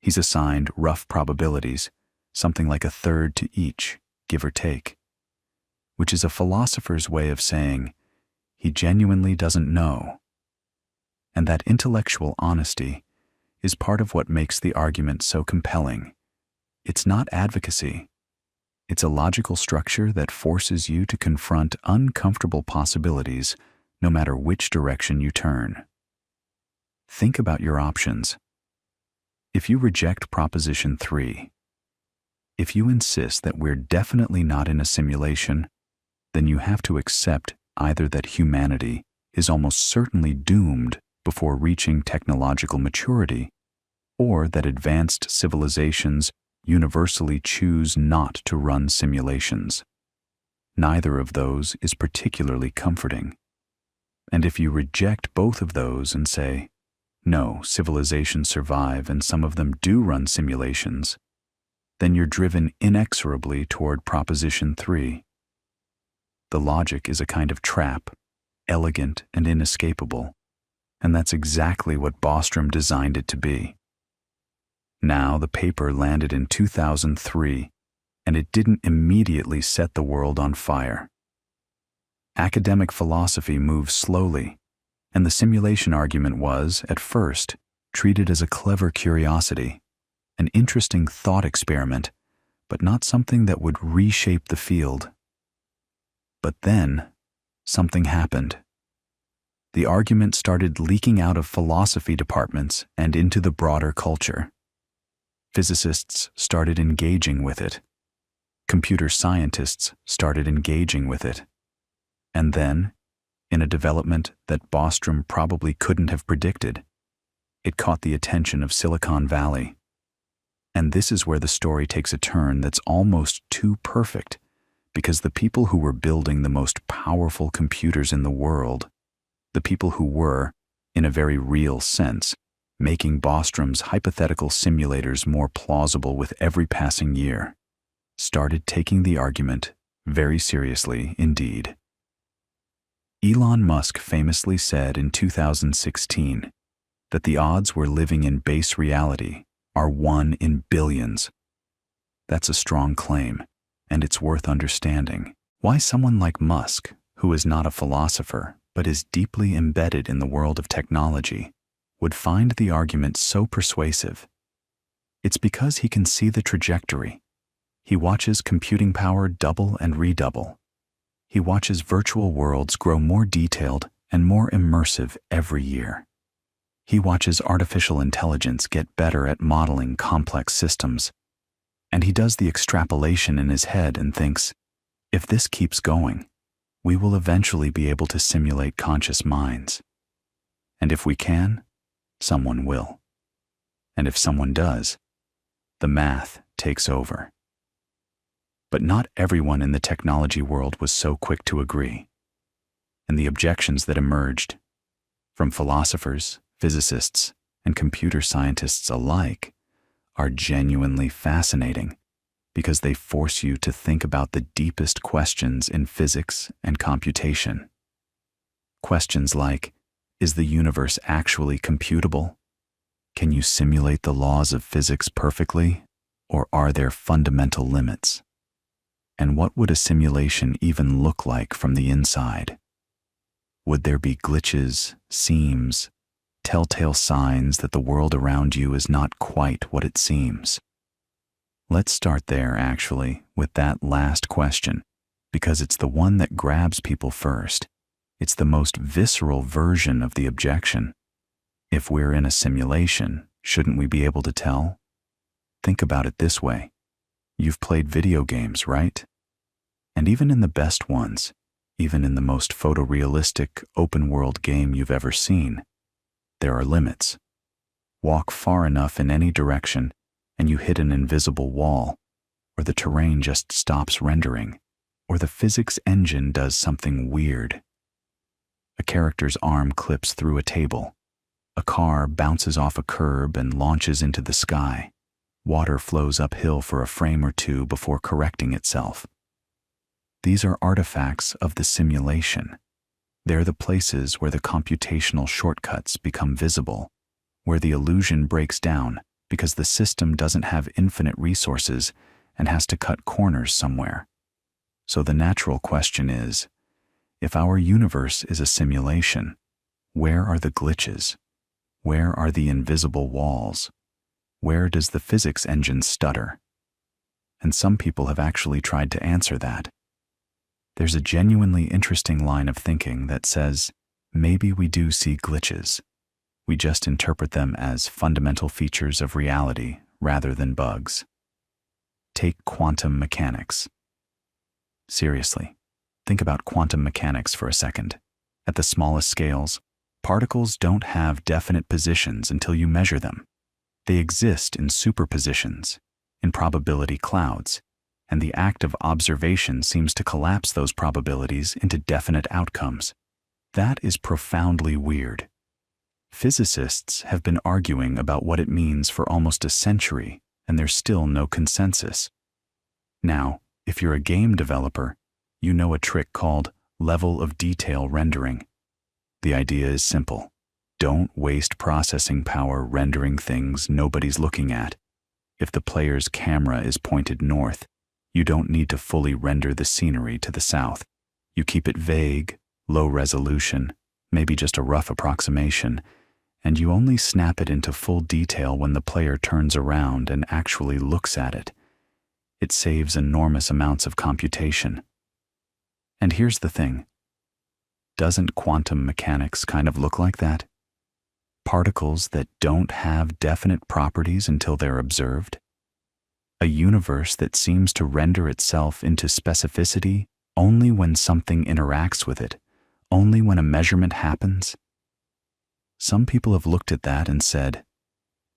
He's assigned rough probabilities, something like a third to each, give or take, which is a philosopher's way of saying he genuinely doesn't know. And that intellectual honesty is part of what makes the argument so compelling. It's not advocacy. It's a logical structure that forces you to confront uncomfortable possibilities no matter which direction you turn. Think about your options. If you reject Proposition 3, if you insist that we're definitely not in a simulation, then you have to accept either that humanity is almost certainly doomed before reaching technological maturity, or that advanced civilizations universally choose not to run simulations. Neither of those is particularly comforting. And if you reject both of those and say, no, civilizations survive and some of them do run simulations, then you're driven inexorably toward Proposition 3. The logic is a kind of trap, elegant and inescapable, and that's exactly what Bostrom designed it to be. Now, the paper landed in 2003, and it didn't immediately set the world on fire. Academic philosophy moves slowly, and the simulation argument was, at first, treated as a clever curiosity, an interesting thought experiment, but not something that would reshape the field. But then, something happened. The argument started leaking out of philosophy departments and into the broader culture. Physicists started engaging with it. Computer scientists started engaging with it. And then, in a development that Bostrom probably couldn't have predicted, it caught the attention of Silicon Valley. And this is where the story takes a turn that's almost too perfect, because the people who were building the most powerful computers in the world, the people who were, in a very real sense, making Bostrom's hypothetical simulators more plausible with every passing year, started taking the argument very seriously indeed. Elon Musk famously said in 2016 that the odds we're living in base reality are 1 in billions. That's a strong claim, and it's worth understanding why someone like Musk, who is not a philosopher but is deeply embedded in the world of technology, would find the argument so persuasive. It's because he can see the trajectory. He watches computing power double and redouble. He watches virtual worlds grow more detailed and more immersive every year. He watches artificial intelligence get better at modeling complex systems. And he does the extrapolation in his head and thinks, if this keeps going, we will eventually be able to simulate conscious minds. And if we can, someone will. And if someone does, the math takes over. But not everyone in the technology world was so quick to agree. And the objections that emerged from philosophers, physicists, and computer scientists alike are genuinely fascinating because they force you to think about the deepest questions in physics and computation. Questions like, is the universe actually computable? Can you simulate the laws of physics perfectly, or are there fundamental limits? And what would a simulation even look like from the inside? Would there be glitches, seams, telltale signs that the world around you is not quite what it seems? Let's start there, actually, with that last question, because it's the one that grabs people first. It's the most visceral version of the objection. If we're in a simulation, shouldn't we be able to tell? Think about it this way. You've played video games, right? And even in the best ones, even in the most photorealistic, open-world game you've ever seen, there are limits. Walk far enough in any direction, and you hit an invisible wall, or the terrain just stops rendering, or the physics engine does something weird. A character's arm clips through a table. A car bounces off a curb and launches into the sky. Water flows uphill for a frame or two before correcting itself. These are artifacts of the simulation. They're the places where the computational shortcuts become visible, where the illusion breaks down because the system doesn't have infinite resources and has to cut corners somewhere. So the natural question is, if our universe is a simulation, where are the glitches? Where are the invisible walls? Where does the physics engine stutter? And some people have actually tried to answer that. There's a genuinely interesting line of thinking that says, maybe we do see glitches. We just interpret them as fundamental features of reality rather than bugs. Take quantum mechanics. Seriously, think about quantum mechanics for a second. At the smallest scales, particles don't have definite positions until you measure them. They exist in superpositions, in probability clouds, and the act of observation seems to collapse those probabilities into definite outcomes. That is profoundly weird. Physicists have been arguing about what it means for almost a century, and there's still no consensus. Now, if you're a game developer, you know a trick called level of detail rendering. The idea is simple. Don't waste processing power rendering things nobody's looking at. If the player's camera is pointed north, you don't need to fully render the scenery to the south. You keep it vague, low resolution, maybe just a rough approximation, and you only snap it into full detail when the player turns around and actually looks at it. It saves enormous amounts of computation. And here's the thing. Doesn't quantum mechanics kind of look like that? Particles that don't have definite properties until they're observed? A universe that seems to render itself into specificity only when something interacts with it, only when a measurement happens? Some people have looked at that and said,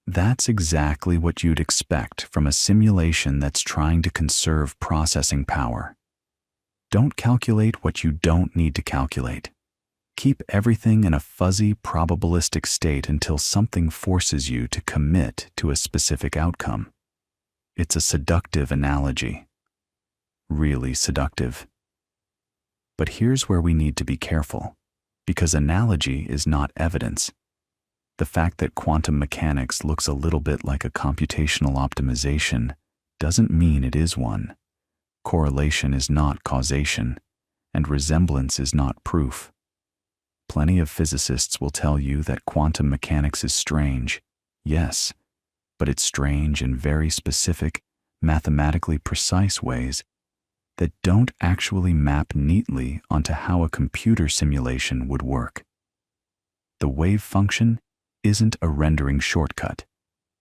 that's exactly what you'd expect from a simulation that's trying to conserve processing power. Don't calculate what you don't need to calculate. Keep everything in a fuzzy, probabilistic state until something forces you to commit to a specific outcome. It's a seductive analogy. Really seductive. But here's where we need to be careful, because analogy is not evidence. The fact that quantum mechanics looks a little bit like a computational optimization doesn't mean it is one. Correlation is not causation, and resemblance is not proof. Plenty of physicists will tell you that quantum mechanics is strange. Yes, but it's strange in very specific, mathematically precise ways that don't actually map neatly onto how a computer simulation would work. The wave function isn't a rendering shortcut.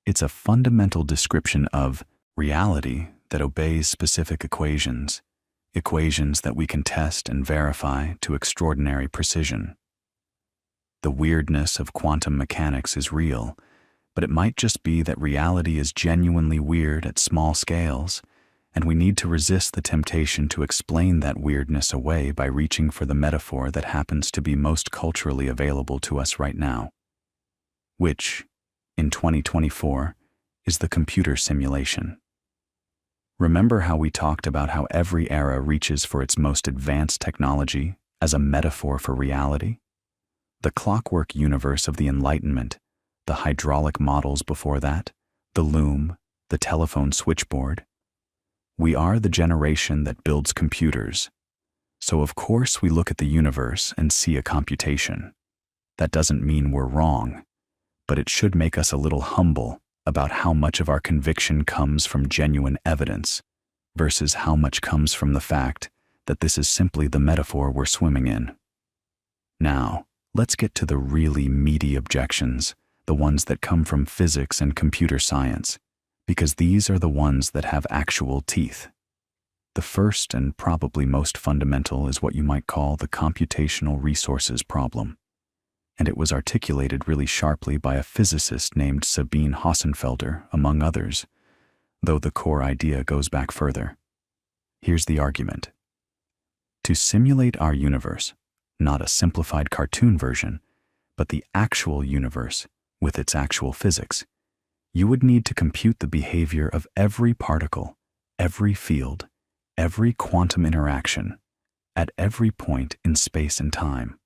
It's a fundamental description of reality that obeys specific equations that we can test and verify to extraordinary precision. The weirdness of quantum mechanics is real, but it might just be that reality is genuinely weird at small scales, and we need to resist the temptation to explain that weirdness away by reaching for the metaphor that happens to be most culturally available to us right now, which, in 2024, is the computer simulation. Remember how we talked about how every era reaches for its most advanced technology as a metaphor for reality? The clockwork universe of the Enlightenment, the hydraulic models before that, the loom, the telephone switchboard. We are the generation that builds computers. So of course we look at the universe and see a computation. That doesn't mean we're wrong, but it should make us a little humble about how much of our conviction comes from genuine evidence versus how much comes from the fact that this is simply the metaphor we're swimming in. Now, let's get to the really meaty objections, the ones that come from physics and computer science, because these are the ones that have actual teeth. The first and probably most fundamental is what you might call the computational resources problem, and it was articulated really sharply by a physicist named Sabine Hossenfelder, among others, though the core idea goes back further. Here's the argument. To simulate our universe, not a simplified cartoon version, but the actual universe with its actual physics, you would need to compute the behavior of every particle, every field, every quantum interaction, at every point in space and time.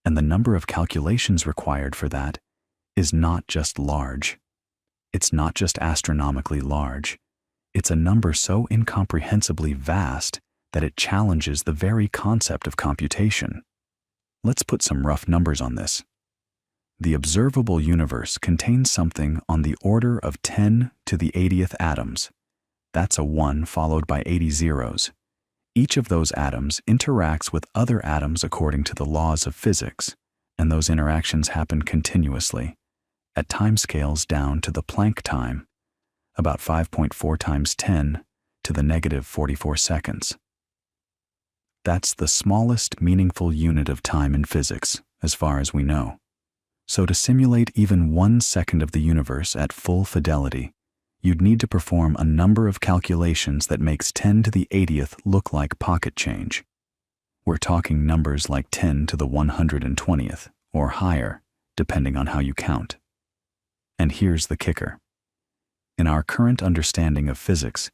And the number of calculations required for that is not just large. It's not just astronomically large. It's a number so incomprehensibly vast that it challenges the very concept of computation. Let's put some rough numbers on this. The observable universe contains something on the order of 10 to the 80th atoms. That's a 1 followed by 80 zeros. Each of those atoms interacts with other atoms according to the laws of physics, and those interactions happen continuously, at timescales down to the Planck time, about 5.4 times 10 to the negative 44 seconds. That's the smallest meaningful unit of time in physics, as far as we know. So to simulate even 1 second of the universe at full fidelity, you'd need to perform a number of calculations that makes 10 to the 80th look like pocket change. We're talking numbers like 10 to the 120th, or higher, depending on how you count. And here's the kicker. In our current understanding of physics,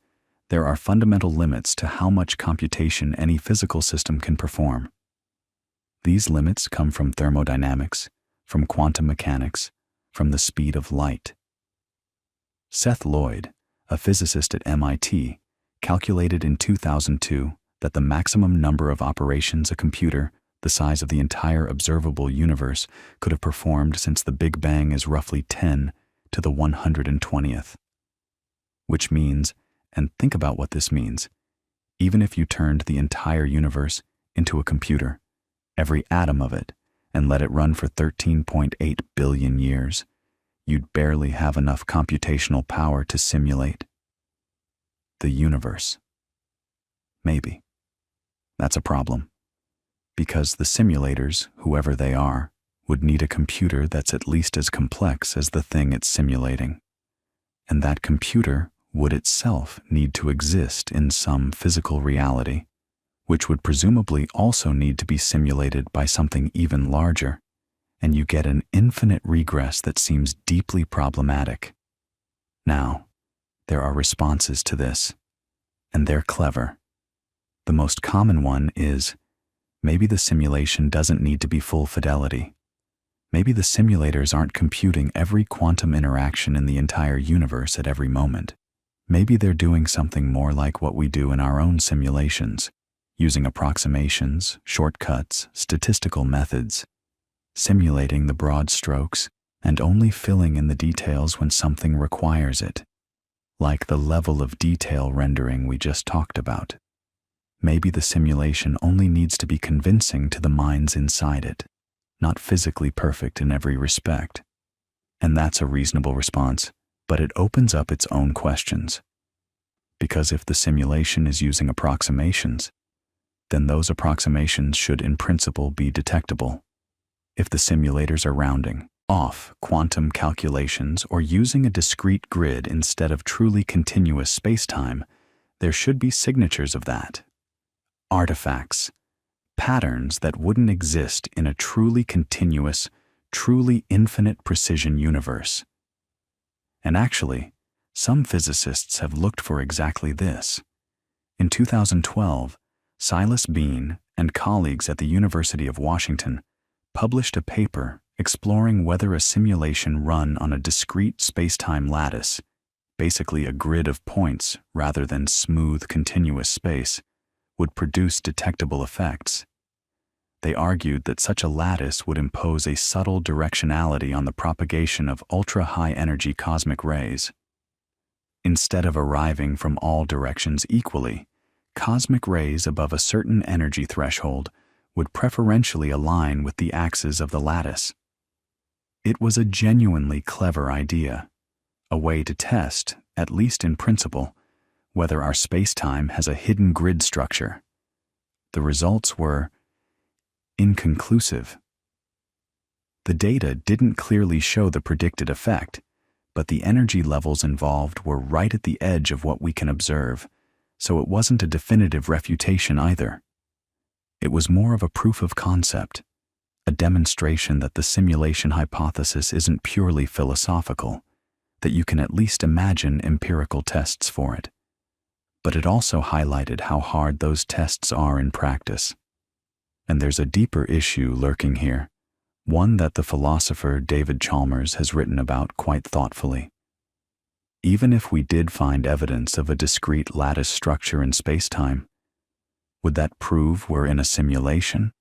there are fundamental limits to how much computation any physical system can perform. These limits come from thermodynamics, from quantum mechanics, from the speed of light. Seth Lloyd, a physicist at MIT, calculated in 2002 that the maximum number of operations a computer, the size of the entire observable universe, could have performed since the Big Bang is roughly 10 to the 120th. Which means, and think about what this means, even if you turned the entire universe into a computer, every atom of it, and let it run for 13.8 billion years, you'd barely have enough computational power to simulate the universe. Maybe. That's a problem, because the simulators, whoever they are, would need a computer that's at least as complex as the thing it's simulating. And that computer would itself need to exist in some physical reality, which would presumably also need to be simulated by something even larger, and you get an infinite regress that seems deeply problematic. Now, there are responses to this, and they're clever. The most common one is, maybe the simulation doesn't need to be full fidelity. Maybe the simulators aren't computing every quantum interaction in the entire universe at every moment. Maybe they're doing something more like what we do in our own simulations, using approximations, shortcuts, statistical methods, simulating the broad strokes, and only filling in the details when something requires it, like the level of detail rendering we just talked about. Maybe the simulation only needs to be convincing to the minds inside it, not physically perfect in every respect. And that's a reasonable response, but it opens up its own questions. Because if the simulation is using approximations, then those approximations should in principle be detectable. If the simulators are rounding off quantum calculations or using a discrete grid instead of truly continuous spacetime, there should be signatures of that. Artifacts, patterns that wouldn't exist in a truly continuous, truly infinite precision universe. And actually, some physicists have looked for exactly this. In 2012, Silas Bean and colleagues at the University of Washington published a paper exploring whether a simulation run on a discrete spacetime lattice, basically a grid of points rather than smooth continuous space, would produce detectable effects. They argued that such a lattice would impose a subtle directionality on the propagation of ultra-high-energy cosmic rays. Instead of arriving from all directions equally, cosmic rays above a certain energy threshold would preferentially align with the axis of the lattice. It was a genuinely clever idea, a way to test, at least in principle, whether our spacetime has a hidden grid structure. The results were inconclusive. The data didn't clearly show the predicted effect, but the energy levels involved were right at the edge of what we can observe, so it wasn't a definitive refutation either. It was more of a proof of concept, a demonstration that the simulation hypothesis isn't purely philosophical, that you can at least imagine empirical tests for it. But it also highlighted how hard those tests are in practice. And there's a deeper issue lurking here, one that the philosopher David Chalmers has written about quite thoughtfully. Even if we did find evidence of a discrete lattice structure in spacetime, would that prove we're in a simulation?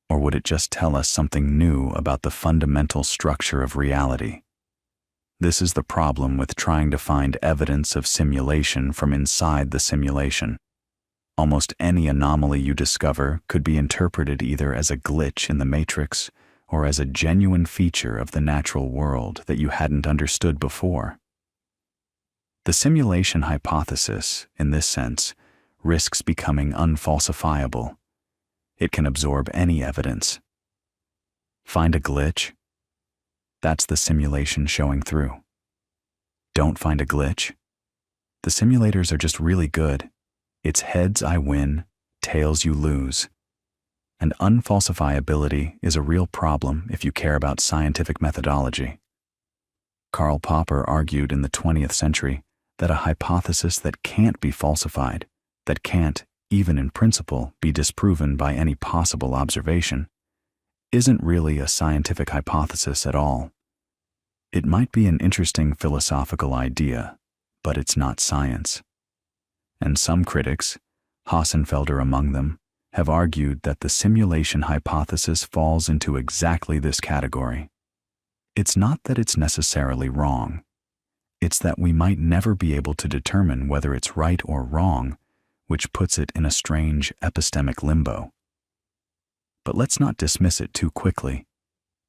Or would it just tell us something new about the fundamental structure of reality? This is the problem with trying to find evidence of simulation from inside the simulation. Almost any anomaly you discover could be interpreted either as a glitch in the matrix or as a genuine feature of the natural world that you hadn't understood before. The simulation hypothesis, in this sense, risks becoming unfalsifiable. It can absorb any evidence. Find a glitch? That's the simulation showing through. Don't find a glitch? The simulators are just really good. It's heads I win, tails you lose. And unfalsifiability is a real problem if you care about scientific methodology. Karl Popper argued in the 20th century that a hypothesis that can't be falsified, that can't, even in principle, be disproven by any possible observation, isn't really a scientific hypothesis at all. It might be an interesting philosophical idea, but it's not science. And some critics, Hassenfelder among them, have argued that the simulation hypothesis falls into exactly this category. It's not that it's necessarily wrong. It's that we might never be able to determine whether it's right or wrong, which puts it in a strange epistemic limbo. But let's not dismiss it too quickly,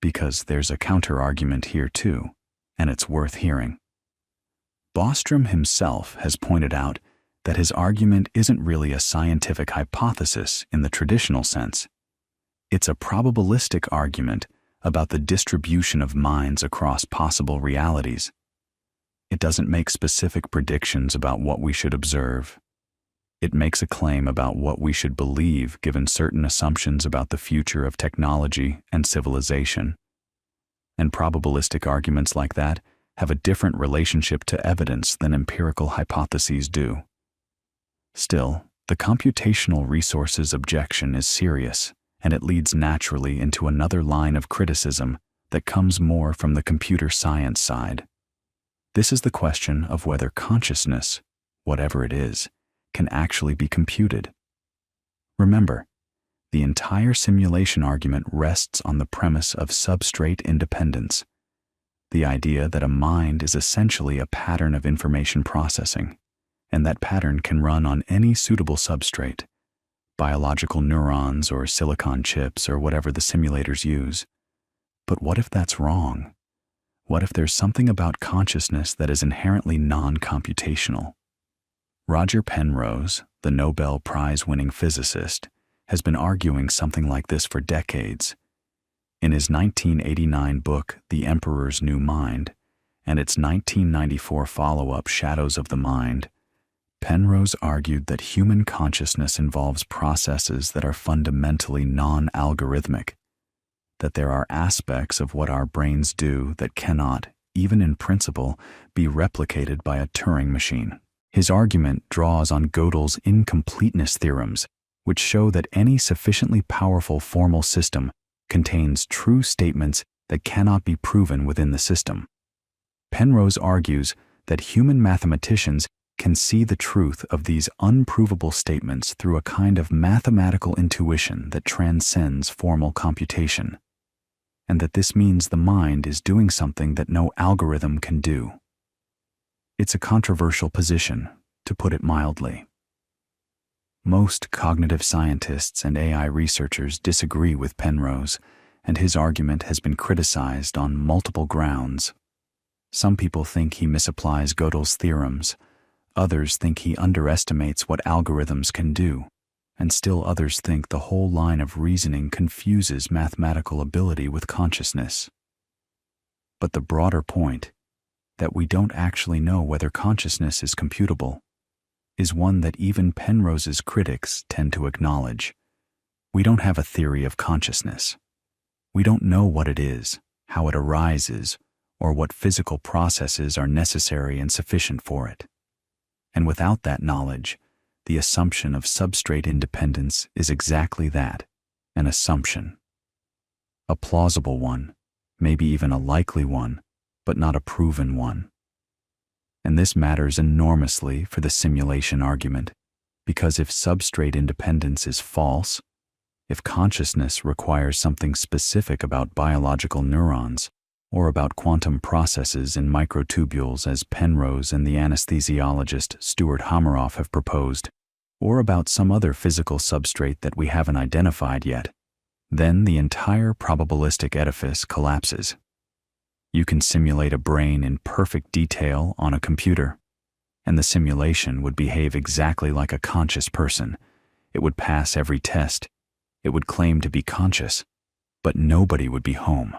because there's a counter-argument here too, and it's worth hearing. Bostrom himself has pointed out that his argument isn't really a scientific hypothesis in the traditional sense. It's a probabilistic argument about the distribution of minds across possible realities. It doesn't make specific predictions about what we should observe. It makes a claim about what we should believe given certain assumptions about the future of technology and civilization. And probabilistic arguments like that have a different relationship to evidence than empirical hypotheses do. Still, the computational resources objection is serious, and it leads naturally into another line of criticism that comes more from the computer science side. This is the question of whether consciousness, whatever it is, can actually be computed. Remember, the entire simulation argument rests on the premise of substrate independence, the idea that a mind is essentially a pattern of information processing, and that pattern can run on any suitable substrate, biological neurons or silicon chips or whatever the simulators use. But what if that's wrong? What if there's something about consciousness that is inherently non-computational? Roger Penrose, the Nobel Prize-winning physicist, has been arguing something like this for decades. In his 1989 book, The Emperor's New Mind, and its 1994 follow-up, Shadows of the Mind, Penrose argued that human consciousness involves processes that are fundamentally non-algorithmic, that there are aspects of what our brains do that cannot, even in principle, be replicated by a Turing machine. His argument draws on Gödel's incompleteness theorems, which show that any sufficiently powerful formal system contains true statements that cannot be proven within the system. Penrose argues that human mathematicians can see the truth of these unprovable statements through a kind of mathematical intuition that transcends formal computation, and that this means the mind is doing something that no algorithm can do. It's a controversial position, to put it mildly. Most cognitive scientists and AI researchers disagree with Penrose, and his argument has been criticized on multiple grounds. Some people think he misapplies Gödel's theorems, others think he underestimates what algorithms can do, and still others think the whole line of reasoning confuses mathematical ability with consciousness. But the broader point, that we don't actually know whether consciousness is computable, is one that even Penrose's critics tend to acknowledge. We don't have a theory of consciousness. We don't know what it is, how it arises, or what physical processes are necessary and sufficient for it. And without that knowledge, the assumption of substrate independence is exactly that, an assumption. A plausible one, maybe even a likely one, but not a proven one. And this matters enormously for the simulation argument, because if substrate independence is false, if consciousness requires something specific about biological neurons, or about quantum processes in microtubules as Penrose and the anesthesiologist Stuart Hameroff have proposed, or about some other physical substrate that we haven't identified yet, then the entire probabilistic edifice collapses. You can simulate a brain in perfect detail on a computer, and the simulation would behave exactly like a conscious person. It would pass every test. It would claim to be conscious, but nobody would be home.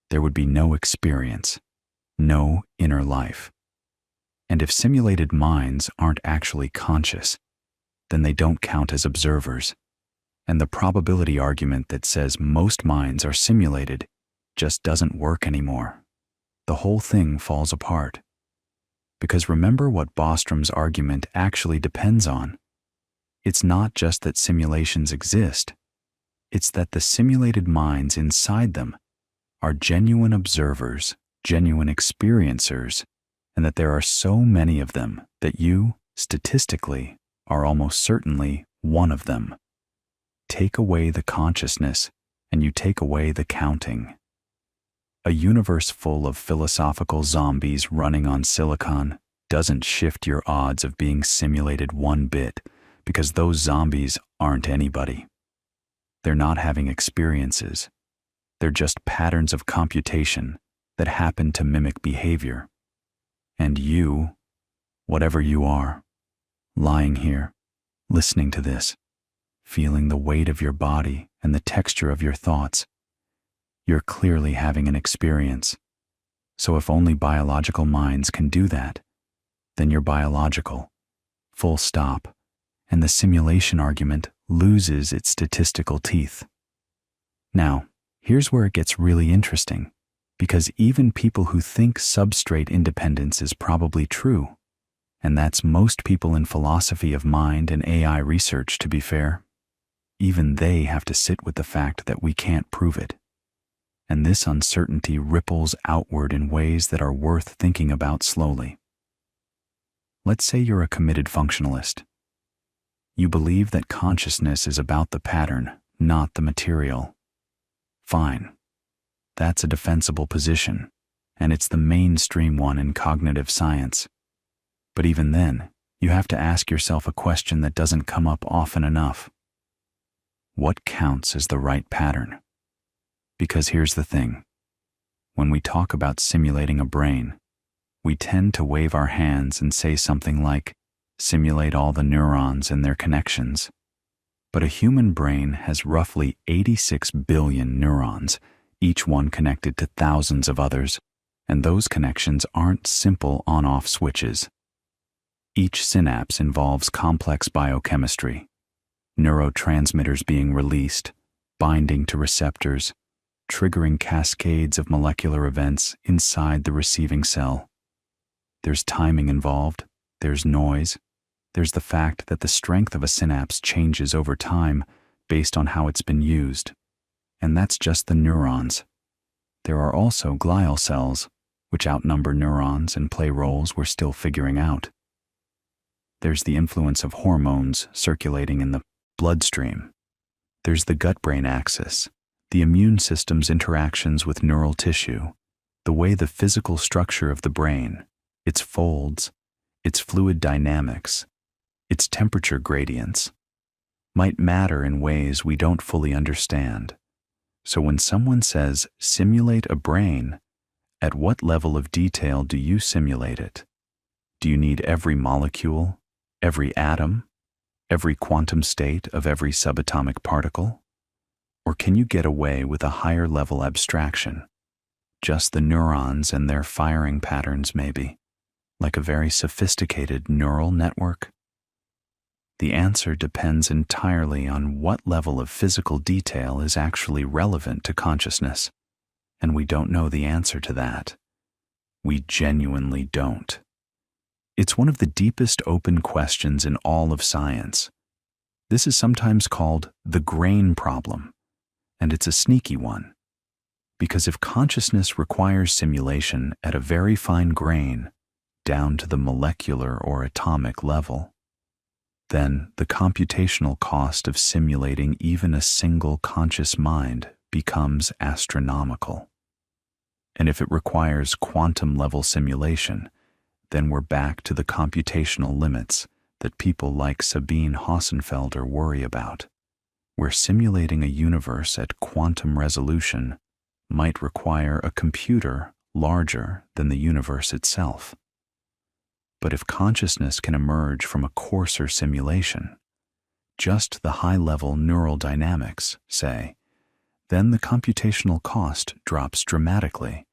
There would be no experience, no inner life. And if simulated minds aren't actually conscious, then they don't count as observers. And the probability argument that says most minds are simulated just doesn't work anymore. The whole thing falls apart. Because remember what Bostrom's argument actually depends on. It's not just that simulations exist. It's that the simulated minds inside them are genuine observers, genuine experiencers, and that there are so many of them that you, statistically, are almost certainly one of them. Take away the consciousness, and you take away the counting. A universe full of philosophical zombies running on silicon doesn't shift your odds of being simulated one bit, because those zombies aren't anybody. They're not having experiences. They're just patterns of computation that happen to mimic behavior. And you, whatever you are, lying here, listening to this, feeling the weight of your body and the texture of your thoughts, you're clearly having an experience. So if only biological minds can do that, then you're biological, full stop, and the simulation argument loses its statistical teeth. Now, here's where it gets really interesting, because even people who think substrate independence is probably true, and that's most people in philosophy of mind and AI research, to be fair, even they have to sit with the fact that we can't prove it. And this uncertainty ripples outward in ways that are worth thinking about slowly. Let's say you're a committed functionalist. You believe that consciousness is about the pattern, not the material. Fine. That's a defensible position, and it's the mainstream one in cognitive science. But even then, you have to ask yourself a question that doesn't come up often enough. What counts as the right pattern? Because here's the thing. When we talk about simulating a brain, we tend to wave our hands and say something like, simulate all the neurons and their connections. But a human brain has roughly 86 billion neurons, each one connected to thousands of others, and those connections aren't simple on-off switches. Each synapse involves complex biochemistry, neurotransmitters being released, binding to receptors, triggering cascades of molecular events inside the receiving cell. There's timing involved, there's noise, there's the fact that the strength of a synapse changes over time based on how it's been used. And that's just the neurons. There are also glial cells, which outnumber neurons and play roles we're still figuring out. There's the influence of hormones circulating in the bloodstream. There's the gut-brain axis, the immune system's interactions with neural tissue, the way the physical structure of the brain, its folds, its fluid dynamics, its temperature gradients, might matter in ways we don't fully understand. So when someone says, simulate a brain, at what level of detail do you simulate it? Do you need every molecule, every atom, every quantum state of every subatomic particle? Or can you get away with a higher level abstraction? Just the neurons and their firing patterns maybe, like a very sophisticated neural network? The answer depends entirely on what level of physical detail is actually relevant to consciousness, and we don't know the answer to that. We genuinely don't. It's one of the deepest open questions in all of science. This is sometimes called the grain problem, and it's a sneaky one. Because if consciousness requires simulation at a very fine grain, down to the molecular or atomic level, then the computational cost of simulating even a single conscious mind becomes astronomical. And if it requires quantum-level simulation, then we're back to the computational limits that people like Sabine Hossenfelder worry about, where simulating a universe at quantum resolution might require a computer larger than the universe itself. But if consciousness can emerge from a coarser simulation, just the high-level neural dynamics, say, then the computational cost drops dramatically,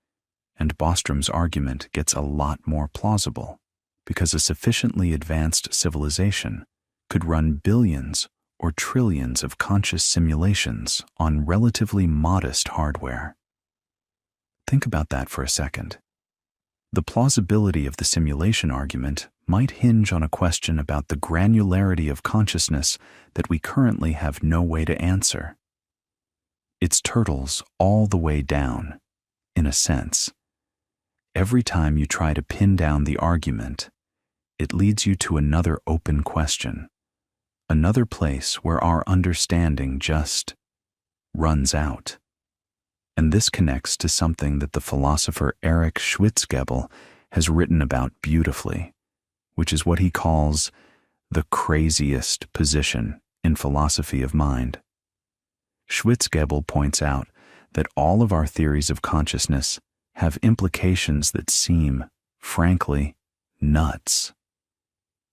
and Bostrom's argument gets a lot more plausible, because a sufficiently advanced civilization could run billions or trillions of conscious simulations on relatively modest hardware. Think about that for a second. The plausibility of the simulation argument might hinge on a question about the granularity of consciousness that we currently have no way to answer. It's turtles all the way down, in a sense. Every time you try to pin down the argument, it leads you to another open question, another place where our understanding just runs out. And this connects to something that the philosopher Erich Schwitzgebel has written about beautifully, which is what he calls the craziest position in philosophy of mind. Schwitzgebel points out that all of our theories of consciousness have implications that seem, frankly, nuts.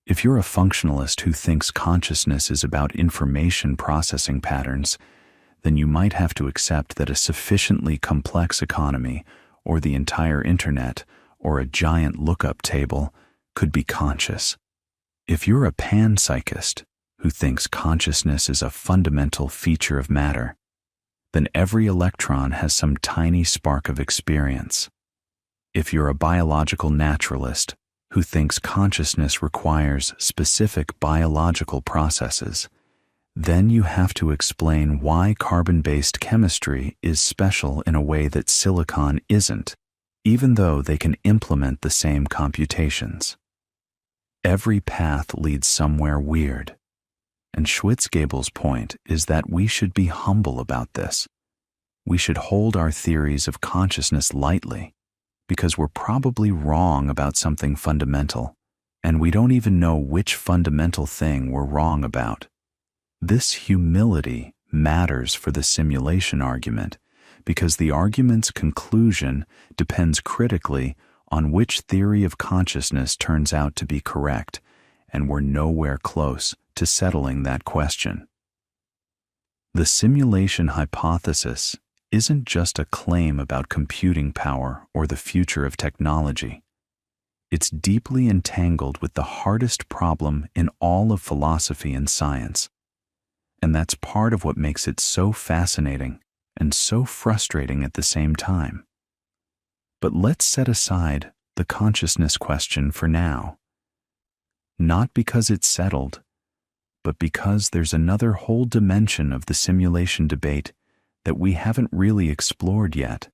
If you're a functionalist who thinks consciousness is about information processing patterns, then you might have to accept that a sufficiently complex economy, or the entire internet, or a giant lookup table could be conscious. If you're a panpsychist who thinks consciousness is a fundamental feature of matter, then every electron has some tiny spark of experience. If you're a biological naturalist who thinks consciousness requires specific biological processes, then you have to explain why carbon-based chemistry is special in a way that silicon isn't, even though they can implement the same computations. Every path leads somewhere weird, and Schwitzgebel's point is that we should be humble about this. We should hold our theories of consciousness lightly, because we're probably wrong about something fundamental, and we don't even know which fundamental thing we're wrong about. This humility matters for the simulation argument, because the argument's conclusion depends critically on which theory of consciousness turns out to be correct, and we're nowhere close to settling that question. The simulation hypothesis isn't just a claim about computing power or the future of technology. It's deeply entangled with the hardest problem in all of philosophy and science, and that's part of what makes it so fascinating and so frustrating at the same time. But let's set aside the consciousness question for now. Not because it's settled, but because there's another whole dimension of the simulation debate that we haven't really explored yet.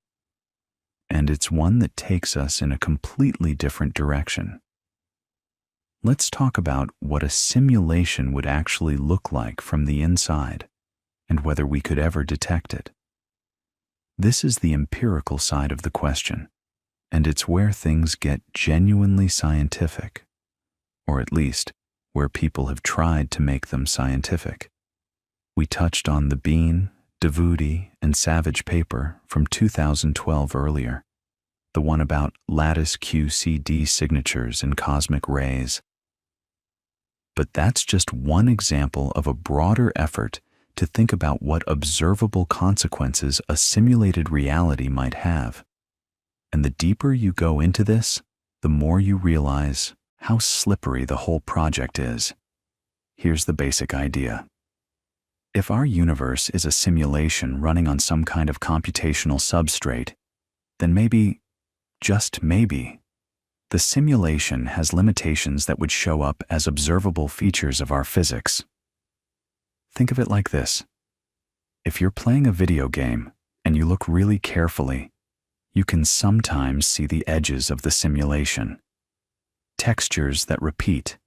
And it's one that takes us in a completely different direction. Let's talk about what a simulation would actually look like from the inside, and whether we could ever detect it. This is the empirical side of the question, and it's where things get genuinely scientific, or at least where people have tried to make them scientific. We touched on the Bean, Davuti, and Savage paper from 2012 earlier, the one about lattice QCD signatures in cosmic rays. But that's just one example of a broader effort to think about what observable consequences a simulated reality might have. And the deeper you go into this, the more you realize how slippery the whole project is. Here's the basic idea. If our universe is a simulation running on some kind of computational substrate, then maybe, just maybe, the simulation has limitations that would show up as observable features of our physics. Think of it like this. If you're playing a video game and you look really carefully, you can sometimes see the edges of the simulation. Textures that repeat,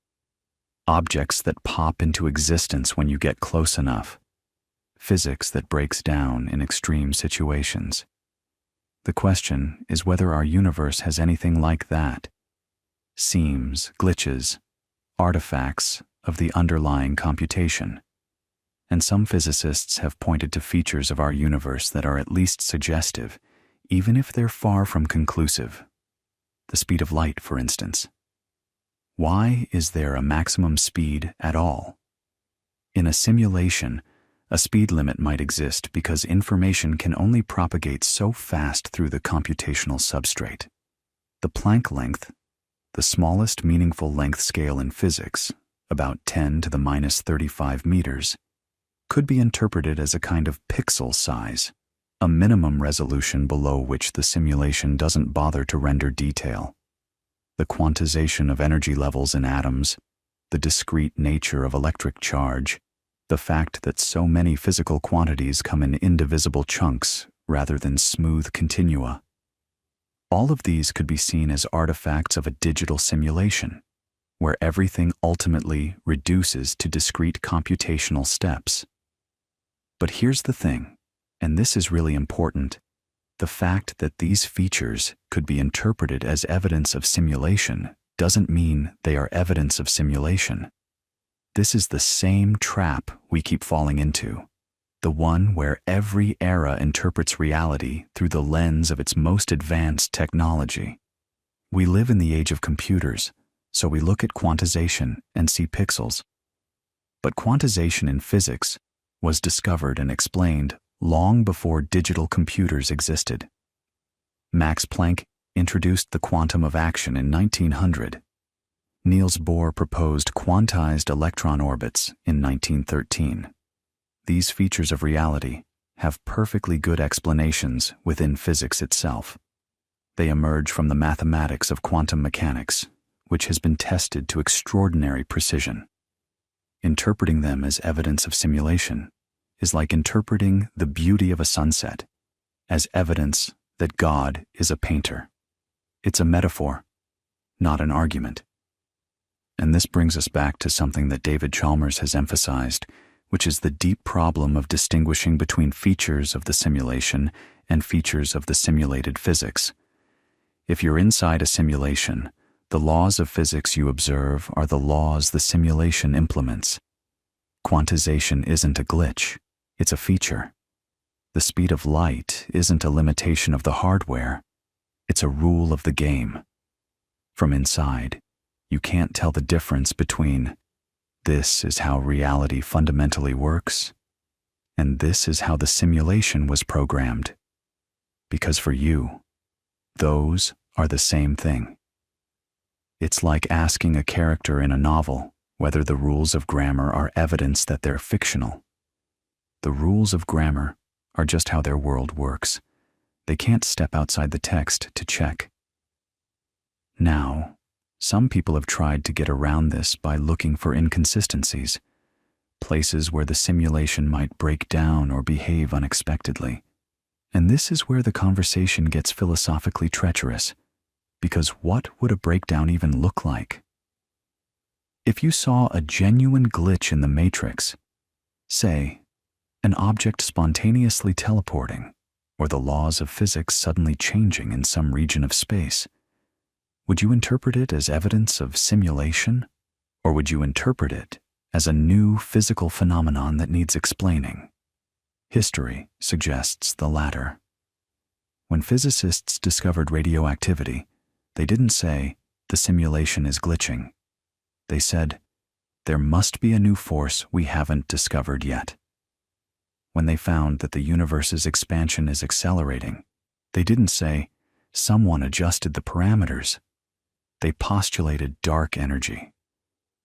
objects that pop into existence when you get close enough, physics that breaks down in extreme situations. The question is whether our universe has anything like that. Seams, glitches, artifacts of the underlying computation. And some physicists have pointed to features of our universe that are at least suggestive, even if they're far from conclusive. The speed of light, for instance. Why is there a maximum speed at all? In a simulation, a speed limit might exist because information can only propagate so fast through the computational substrate. The Planck length, the smallest meaningful length scale in physics, about 10 to the minus 35 meters, could be interpreted as a kind of pixel size, a minimum resolution below which the simulation doesn't bother to render detail. The quantization of energy levels in atoms, the discrete nature of electric charge, the fact that so many physical quantities come in indivisible chunks rather than smooth continua. All of these could be seen as artifacts of a digital simulation, where everything ultimately reduces to discrete computational steps. But here's the thing, and this is really important. The fact that these features could be interpreted as evidence of simulation doesn't mean they are evidence of simulation. This is the same trap we keep falling into, the one where every era interprets reality through the lens of its most advanced technology. We live in the age of computers, so we look at quantization and see pixels. But quantization in physics was discovered and explained long before digital computers existed. Max Planck introduced the quantum of action in 1900. Niels Bohr proposed quantized electron orbits in 1913. These features of reality have perfectly good explanations within physics itself. They emerge from the mathematics of quantum mechanics, which has been tested to extraordinary precision. Interpreting them as evidence of simulation is like interpreting the beauty of a sunset as evidence that God is a painter. It's a metaphor, not an argument. And this brings us back to something that David Chalmers has emphasized, which is the deep problem of distinguishing between features of the simulation and features of the simulated physics. If you're inside a simulation, the laws of physics you observe are the laws the simulation implements. Quantization isn't a glitch, it's a feature. The speed of light isn't a limitation of the hardware, it's a rule of the game. From inside, you can't tell the difference between this is how reality fundamentally works, and this is how the simulation was programmed. Because for you, those are the same thing. It's like asking a character in a novel whether the rules of grammar are evidence that they're fictional. The rules of grammar are just how their world works. They can't step outside the text to check. Now, some people have tried to get around this by looking for inconsistencies, places where the simulation might break down or behave unexpectedly. And this is where the conversation gets philosophically treacherous, because what would a breakdown even look like? If you saw a genuine glitch in the matrix, say, an object spontaneously teleporting, or the laws of physics suddenly changing in some region of space, would you interpret it as evidence of simulation, or would you interpret it as a new physical phenomenon that needs explaining? History suggests the latter. When physicists discovered radioactivity, they didn't say, the simulation is glitching. They said, there must be a new force we haven't discovered yet. When they found that the universe's expansion is accelerating, they didn't say, someone adjusted the parameters. They postulated dark energy.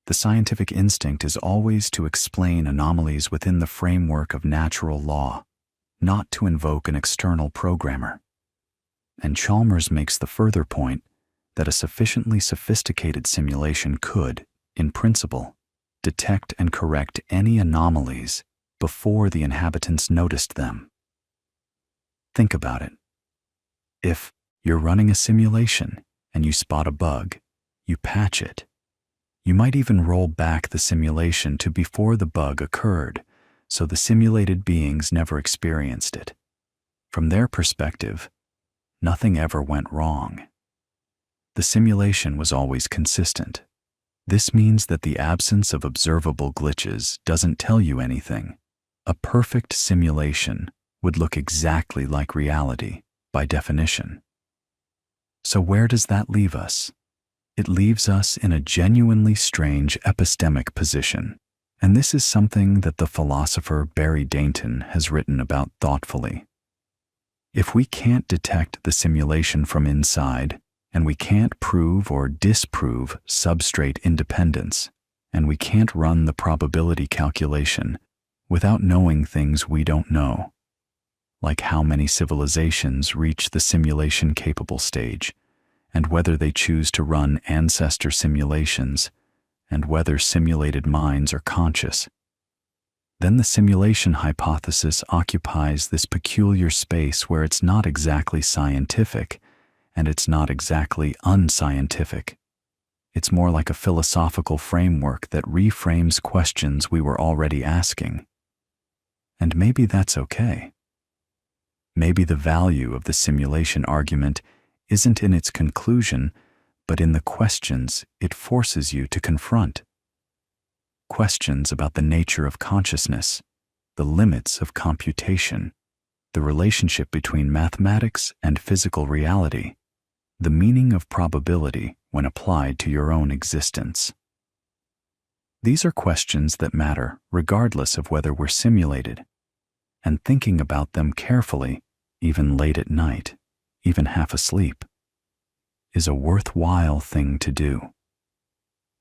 The scientific instinct is always to explain anomalies within the framework of natural law, not to invoke an external programmer. And Chalmers makes the further point that a sufficiently sophisticated simulation could, in principle, detect and correct any anomalies before the inhabitants noticed them. Think about it. If you're running a simulation and you spot a bug, you patch it. You might even roll back the simulation to before the bug occurred, so the simulated beings never experienced it. From their perspective, nothing ever went wrong. The simulation was always consistent. This means that the absence of observable glitches doesn't tell you anything. A perfect simulation would look exactly like reality, by definition. So where does that leave us? It leaves us in a genuinely strange epistemic position, and this is something that the philosopher Barry Dainton has written about thoughtfully. If we can't detect the simulation from inside, and we can't prove or disprove substrate independence, and we can't run the probability calculation without knowing things we don't know, like how many civilizations reach the simulation-capable stage, and whether they choose to run ancestor simulations, and whether simulated minds are conscious. Then the simulation hypothesis occupies this peculiar space where it's not exactly scientific, and it's not exactly unscientific. It's more like a philosophical framework that reframes questions we were already asking. And maybe that's okay. Maybe the value of the simulation argument isn't in its conclusion, but in the questions it forces you to confront. Questions about the nature of consciousness, the limits of computation, the relationship between mathematics and physical reality, the meaning of probability when applied to your own existence. These are questions that matter regardless of whether we're simulated, and thinking about them carefully, even late at night, even half asleep, is a worthwhile thing to do.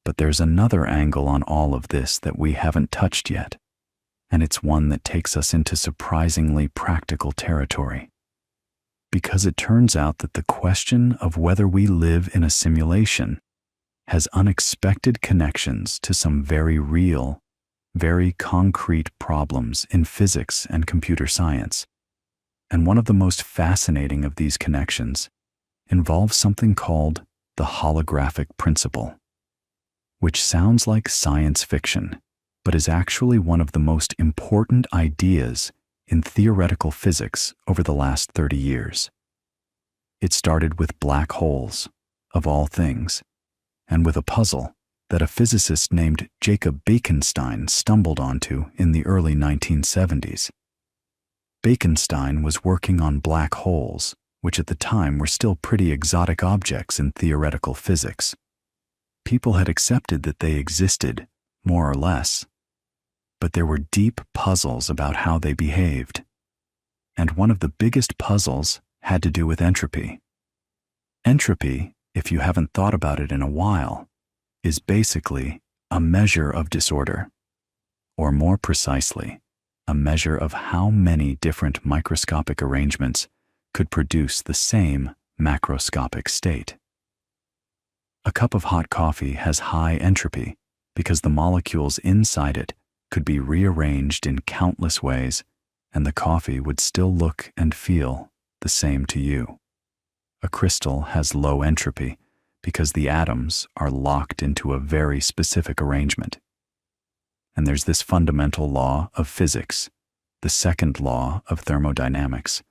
But there's another angle on all of this that we haven't touched yet, and it's one that takes us into surprisingly practical territory. Because it turns out that the question of whether we live in a simulation has unexpected connections to some very real, very concrete problems in physics and computer science. And one of the most fascinating of these connections involves something called the holographic principle, which sounds like science fiction, but is actually one of the most important ideas in theoretical physics over the last 30 years. It started with black holes, of all things, and with a puzzle that a physicist named Jacob Bekenstein stumbled onto in the early 1970s. Bekenstein was working on black holes, which at the time were still pretty exotic objects in theoretical physics. People had accepted that they existed, more or less, but there were deep puzzles about how they behaved. And one of the biggest puzzles had to do with entropy. Entropy, if you haven't thought about it in a while, is basically a measure of disorder, or more precisely, a measure of how many different microscopic arrangements could produce the same macroscopic state. A cup of hot coffee has high entropy because the molecules inside it could be rearranged in countless ways, and the coffee would still look and feel the same to you. A crystal has low entropy because the atoms are locked into a very specific arrangement. And there's this fundamental law of physics, the second law of thermodynamics,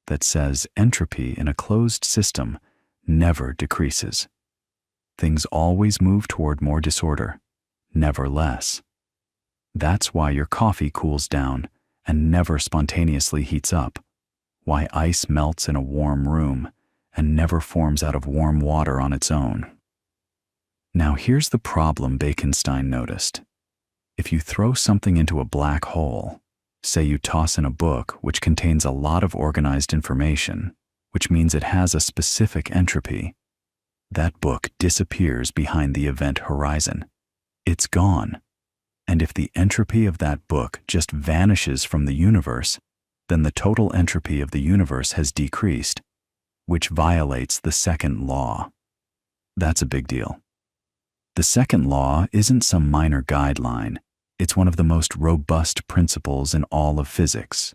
that says entropy in a closed system never decreases. Things always move toward more disorder, never less. That's why your coffee cools down and never spontaneously heats up, why ice melts in a warm room and never forms out of warm water on its own. Now here's the problem Bekenstein noticed. If you throw something into a black hole, say you toss in a book which contains a lot of organized information, which means it has a specific entropy, that book disappears behind the event horizon. It's gone. And if the entropy of that book just vanishes from the universe, then the total entropy of the universe has decreased, which violates the second law. That's a big deal. The second law isn't some minor guideline. It's one of the most robust principles in all of physics.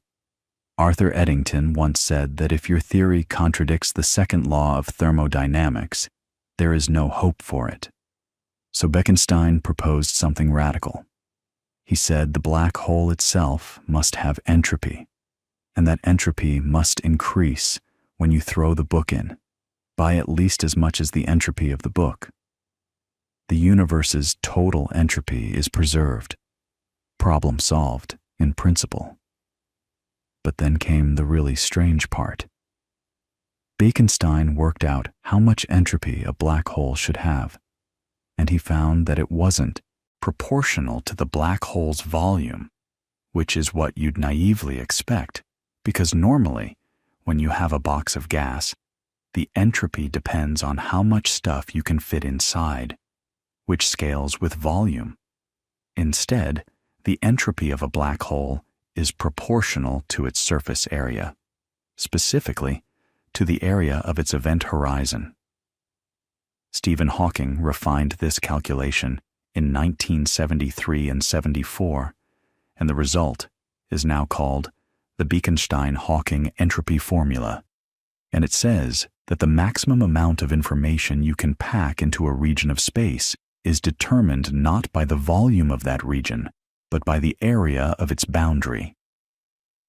Arthur Eddington once said that if your theory contradicts the second law of thermodynamics, there is no hope for it. So Bekenstein proposed something radical. He said the black hole itself must have entropy, and that entropy must increase when you throw the book in, by at least as much as the entropy of the book. The universe's total entropy is preserved. Problem solved, in principle. But then came the really strange part. Bekenstein worked out how much entropy a black hole should have, and he found that it wasn't proportional to the black hole's volume, which is what you'd naively expect, because normally, when you have a box of gas, the entropy depends on how much stuff you can fit inside, which scales with volume. Instead, the entropy of a black hole is proportional to its surface area, specifically to the area of its event horizon. Stephen Hawking refined this calculation in 1973 and 74, and the result is now called the Bekenstein-Hawking entropy formula, and it says that the maximum amount of information you can pack into a region of space is determined not by the volume of that region, but by the area of its boundary.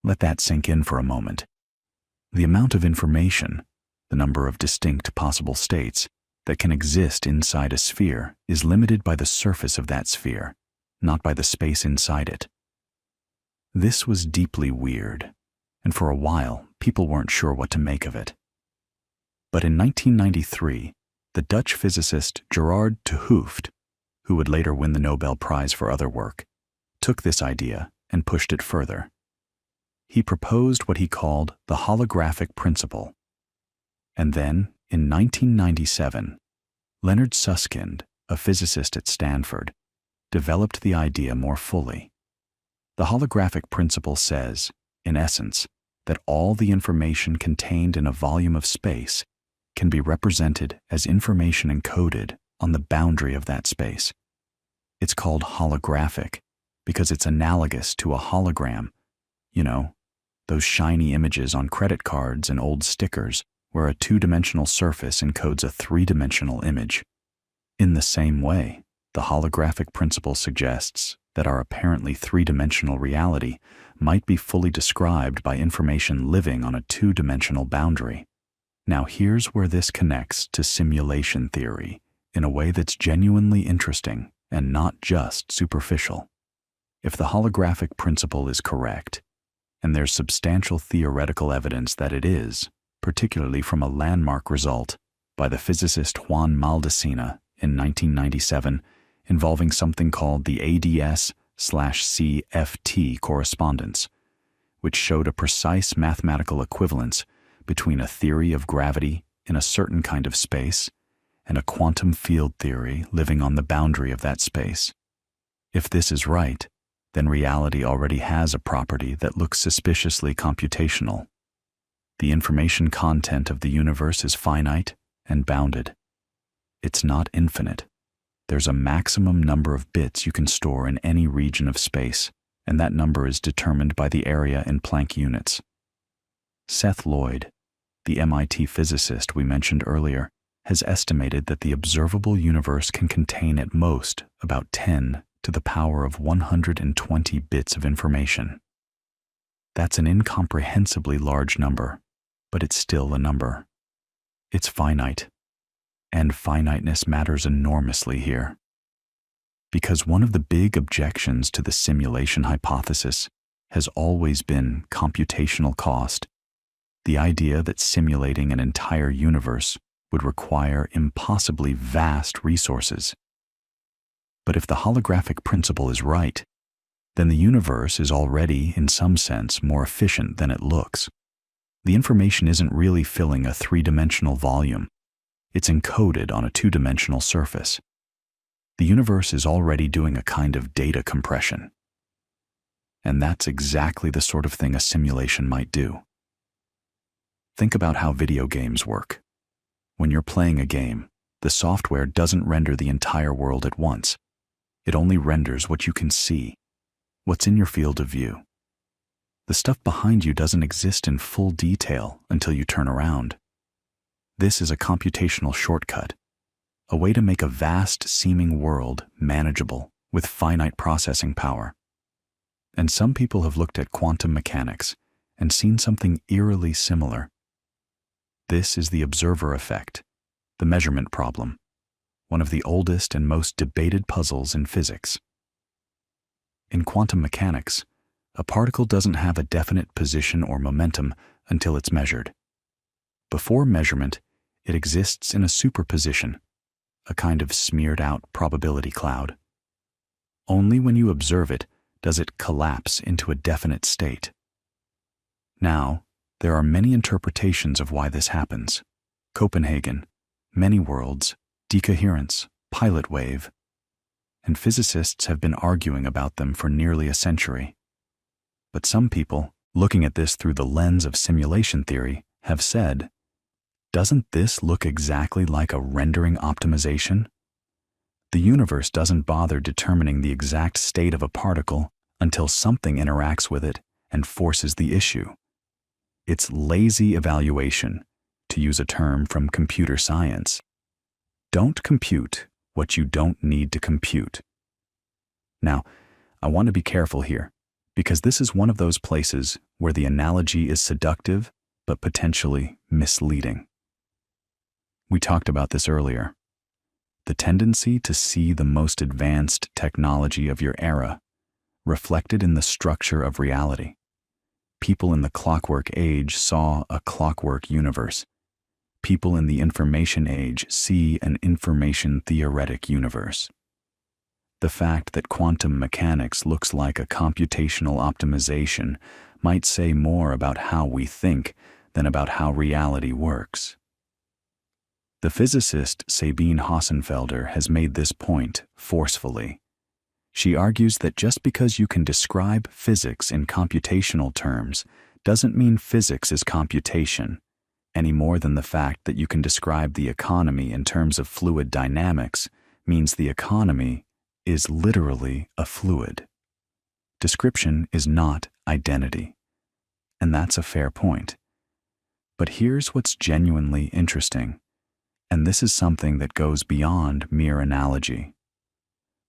Let that sink in for a moment. The amount of information, the number of distinct possible states, that can exist inside a sphere is limited by the surface of that sphere, not by the space inside it. This was deeply weird, and for a while people weren't sure what to make of it. But in 1993, the Dutch physicist Gerard 't Hooft, who would later win the Nobel Prize for other work, took this idea and pushed it further. He proposed what he called the holographic principle. And then, in 1997, Leonard Susskind, a physicist at Stanford, developed the idea more fully. The holographic principle says, in essence, that all the information contained in a volume of space can be represented as information encoded on the boundary of that space. It's called holographic because it's analogous to a hologram. You know, those shiny images on credit cards and old stickers where a two-dimensional surface encodes a three-dimensional image. In the same way, the holographic principle suggests that our apparently three-dimensional reality might be fully described by information living on a two-dimensional boundary. Now here's where this connects to simulation theory in a way that's genuinely interesting and not just superficial. If the holographic principle is correct, and there's substantial theoretical evidence that it is, particularly from a landmark result by the physicist Juan Maldacena in 1997 involving something called the ADS/CFT correspondence, which showed a precise mathematical equivalence between a theory of gravity in a certain kind of space and a quantum field theory living on the boundary of that space. If this is right, then reality already has a property that looks suspiciously computational. The information content of the universe is finite and bounded. It's not infinite. There's a maximum number of bits you can store in any region of space, and that number is determined by the area in Planck units. Seth Lloyd, the MIT physicist we mentioned earlier, has estimated that the observable universe can contain at most about 10 to the power of 120 bits of information. That's an incomprehensibly large number, but it's still a number. It's finite, and finiteness matters enormously here. Because one of the big objections to the simulation hypothesis has always been computational cost, the idea that simulating an entire universe would require impossibly vast resources. But if the holographic principle is right, then the universe is already, in some sense, more efficient than it looks. The information isn't really filling a three-dimensional volume. It's encoded on a two-dimensional surface. The universe is already doing a kind of data compression. And that's exactly the sort of thing a simulation might do. Think about how video games work. When you're playing a game, the software doesn't render the entire world at once. It only renders what you can see, what's in your field of view. The stuff behind you doesn't exist in full detail until you turn around. This is a computational shortcut, a way to make a vast-seeming world manageable with finite processing power. And some people have looked at quantum mechanics and seen something eerily similar. This is the observer effect, the measurement problem, one of the oldest and most debated puzzles in physics. In quantum mechanics, a particle doesn't have a definite position or momentum until it's measured. Before measurement, it exists in a superposition, a kind of smeared-out probability cloud. Only when you observe it does it collapse into a definite state. Now, there are many interpretations of why this happens. Copenhagen, many worlds, decoherence, pilot wave. And physicists have been arguing about them for nearly a century. But some people, looking at this through the lens of simulation theory, have said, doesn't this look exactly like a rendering optimization? The universe doesn't bother determining the exact state of a particle until something interacts with it and forces the issue. It's lazy evaluation, to use a term from computer science. Don't compute what you don't need to compute. Now, I want to be careful here, because this is one of those places where the analogy is seductive but potentially misleading. We talked about this earlier. The tendency to see the most advanced technology of your era reflected in the structure of reality. People in the clockwork age saw a clockwork universe. People in the information age see an information-theoretic universe. The fact that quantum mechanics looks like a computational optimization might say more about how we think than about how reality works. The physicist Sabine Hossenfelder has made this point forcefully. She argues that just because you can describe physics in computational terms doesn't mean physics is computation, any more than the fact that you can describe the economy in terms of fluid dynamics means the economy is literally a fluid. Description is not identity, and that's a fair point. But here's what's genuinely interesting, and this is something that goes beyond mere analogy.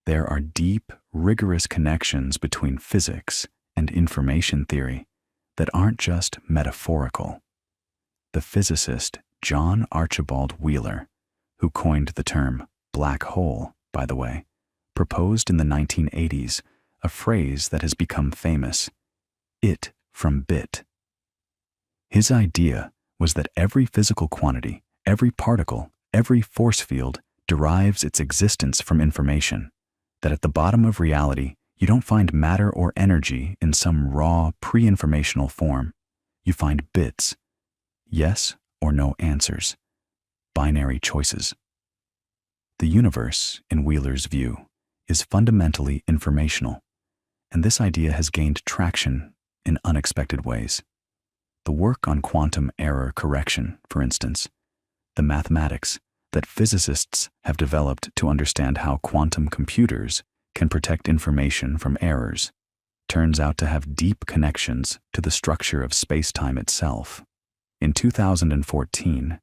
There are deep, rigorous connections between physics and information theory that aren't just metaphorical. The physicist John Archibald Wheeler, who coined the term black hole, by the way, proposed in the 1980s a phrase that has become famous, "it from bit." His idea was that every physical quantity, every particle, every force field derives its existence from information, that at the bottom of reality, you don't find matter or energy in some raw, pre-informational form. You find bits, yes or no answers, binary choices. The universe, in Wheeler's view, is fundamentally informational, and this idea has gained traction in unexpected ways. The work on quantum error correction, for instance, the mathematics that physicists have developed to understand how quantum computers can protect information from errors, turns out to have deep connections to the structure of space-time itself. In 2014,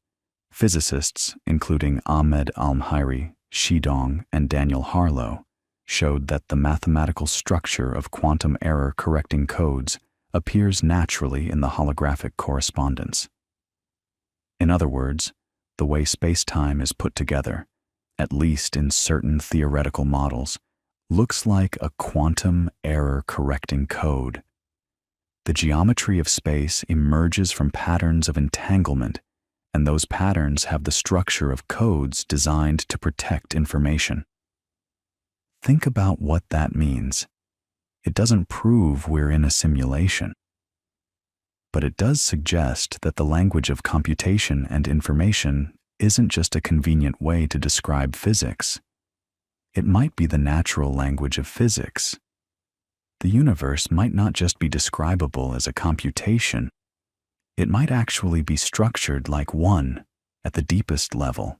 physicists, including Ahmed Almhiri, Shidong, and Daniel Harlow, showed that the mathematical structure of quantum error correcting codes appears naturally in the holographic correspondence. In other words, the way space-time is put together, at least in certain theoretical models, looks like a quantum error correcting code. The geometry of space emerges from patterns of entanglement, and those patterns have the structure of codes designed to protect information. Think about what that means. It doesn't prove we're in a simulation, but it does suggest that the language of computation and information isn't just a convenient way to describe physics. It might be the natural language of physics. The universe might not just be describable as a computation. It might actually be structured like one at the deepest level.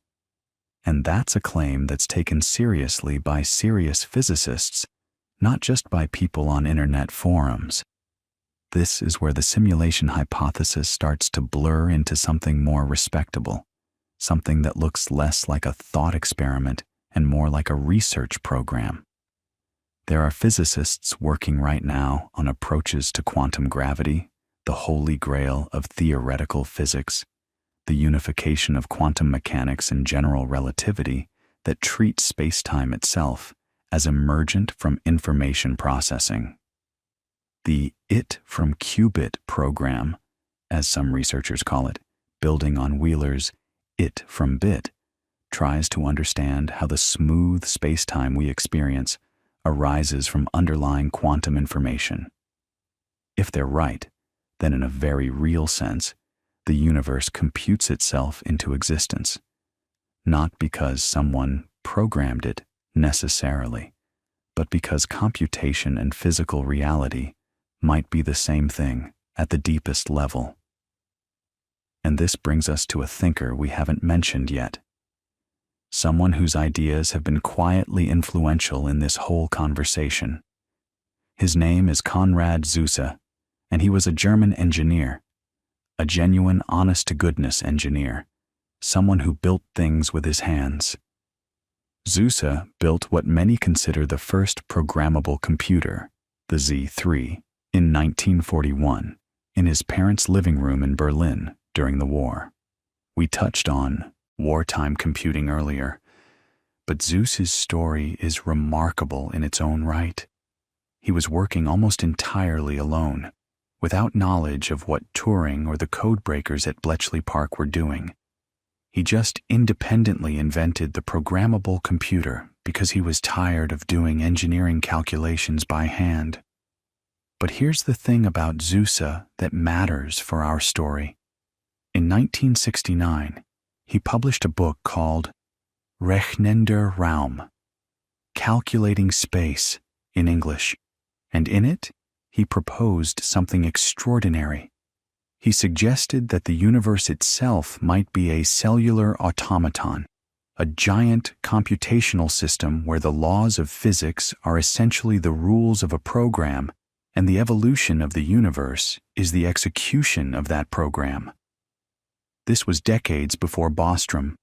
And that's a claim that's taken seriously by serious physicists, not just by people on internet forums. This is where the simulation hypothesis starts to blur into something more respectable, something that looks less like a thought experiment and more like a research program. There are physicists working right now on approaches to quantum gravity, the holy grail of theoretical physics, the unification of quantum mechanics and general relativity that treat space-time itself as emergent from information processing. The "it from qubit" program, as some researchers call it, building on Wheeler's "it from bit," tries to understand how the smooth space-time we experience arises from underlying quantum information. If they're right, then in a very real sense, the universe computes itself into existence, not because someone programmed it necessarily, but because computation and physical reality might be the same thing at the deepest level. And this brings us to a thinker we haven't mentioned yet, someone whose ideas have been quietly influential in this whole conversation. His name is Konrad Zuse, and he was a German engineer, a genuine honest-to-goodness engineer, someone who built things with his hands. Zuse built what many consider the first programmable computer, the Z3, in 1941, in his parents' living room in Berlin during the war. We touched on wartime computing earlier, but Zuse's story is remarkable in its own right. He was working almost entirely alone, without knowledge of what Turing or the codebreakers at Bletchley Park were doing. He just independently invented the programmable computer because he was tired of doing engineering calculations by hand. But here's the thing about Zuse that matters for our story. In 1969, he published a book called Rechnender Raum, Calculating Space in English, and in it, he proposed something extraordinary. He suggested that the universe itself might be a cellular automaton, a giant computational system where the laws of physics are essentially the rules of a program, and the evolution of the universe is the execution of that program. This was decades before Bostrom,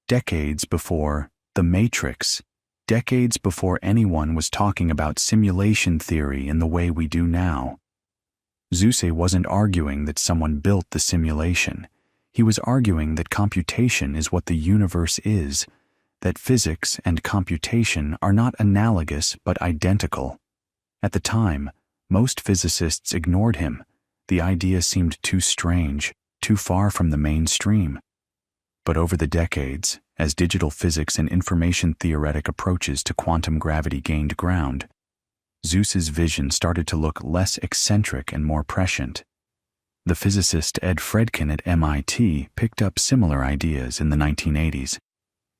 decades before The Matrix, decades before anyone was talking about simulation theory in the way we do now. Zhuangzi wasn't arguing that someone built the simulation. He was arguing that computation is what the universe is, that physics and computation are not analogous but identical. At the time, most physicists ignored him. The idea seemed too strange, too far from the mainstream. But over the decades, as digital physics and information theoretic approaches to quantum gravity gained ground, Zhuangzi's vision started to look less eccentric and more prescient. The physicist Ed Fredkin at MIT picked up similar ideas in the 1980s.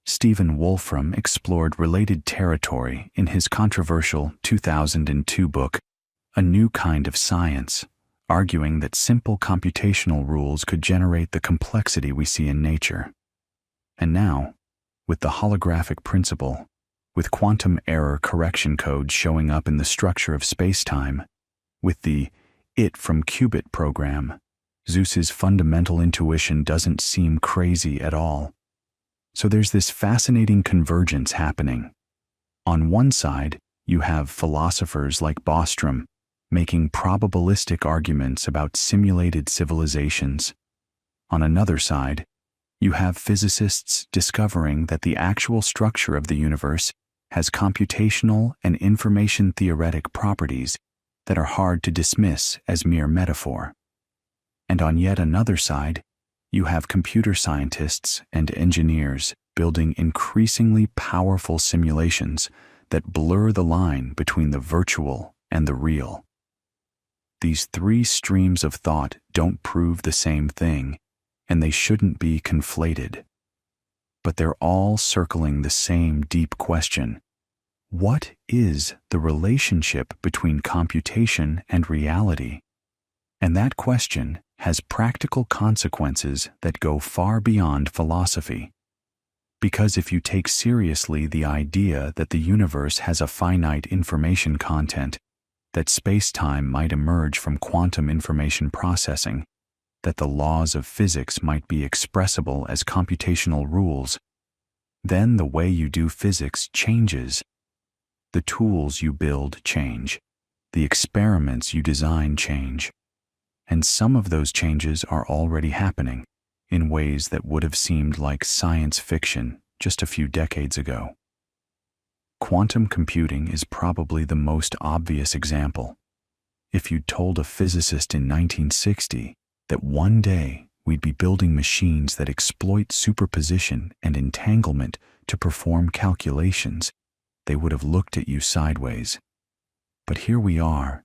Stephen Wolfram explored related territory in his controversial 2002 book, A New Kind of Science, arguing that simple computational rules could generate the complexity we see in nature. And now, with the holographic principle, with quantum error correction codes showing up in the structure of spacetime, with the "it from qubit" program, Zhuangzi's fundamental intuition doesn't seem crazy at all. So there's this fascinating convergence happening. On one side, you have philosophers like Bostrom making probabilistic arguments about simulated civilizations. On another side, you have physicists discovering that the actual structure of the universe has computational and information theoretic properties that are hard to dismiss as mere metaphor. And on yet another side, you have computer scientists and engineers building increasingly powerful simulations that blur the line between the virtual and the real. These three streams of thought don't prove the same thing, and they shouldn't be conflated. But they're all circling the same deep question: what is the relationship between computation and reality? And that question has practical consequences that go far beyond philosophy. Because if you take seriously the idea that the universe has a finite information content, that space-time might emerge from quantum information processing, that the laws of physics might be expressible as computational rules, then the way you do physics changes. The tools you build change. The experiments you design change. And some of those changes are already happening in ways that would have seemed like science fiction just a few decades ago. Quantum computing is probably the most obvious example. If you'd told a physicist in 1960 that one day we'd be building machines that exploit superposition and entanglement to perform calculations, they would have looked at you sideways. But here we are.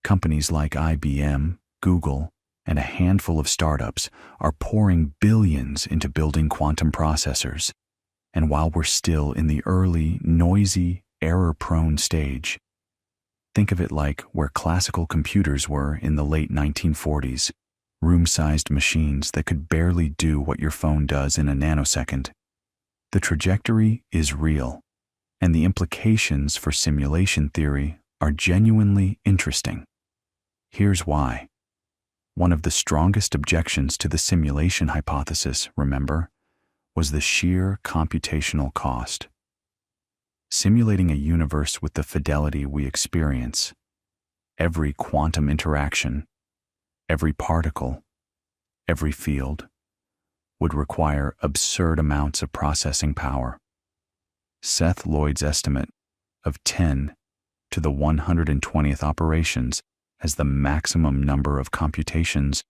Companies like IBM, Google, and a handful of startups are pouring billions into building quantum processors. And while we're still in the early, noisy, error-prone stage, think of it like where classical computers were in the late 1940s, room-sized machines that could barely do what your phone does in a nanosecond. The trajectory is real, and the implications for simulation theory are genuinely interesting. Here's why. One of the strongest objections to the simulation hypothesis, remember, was the sheer computational cost. Simulating a universe with the fidelity we experience, every quantum interaction, every particle, every field, would require absurd amounts of processing power. Seth Lloyd's estimate of 10 to the 120th operations as the maximum number of computations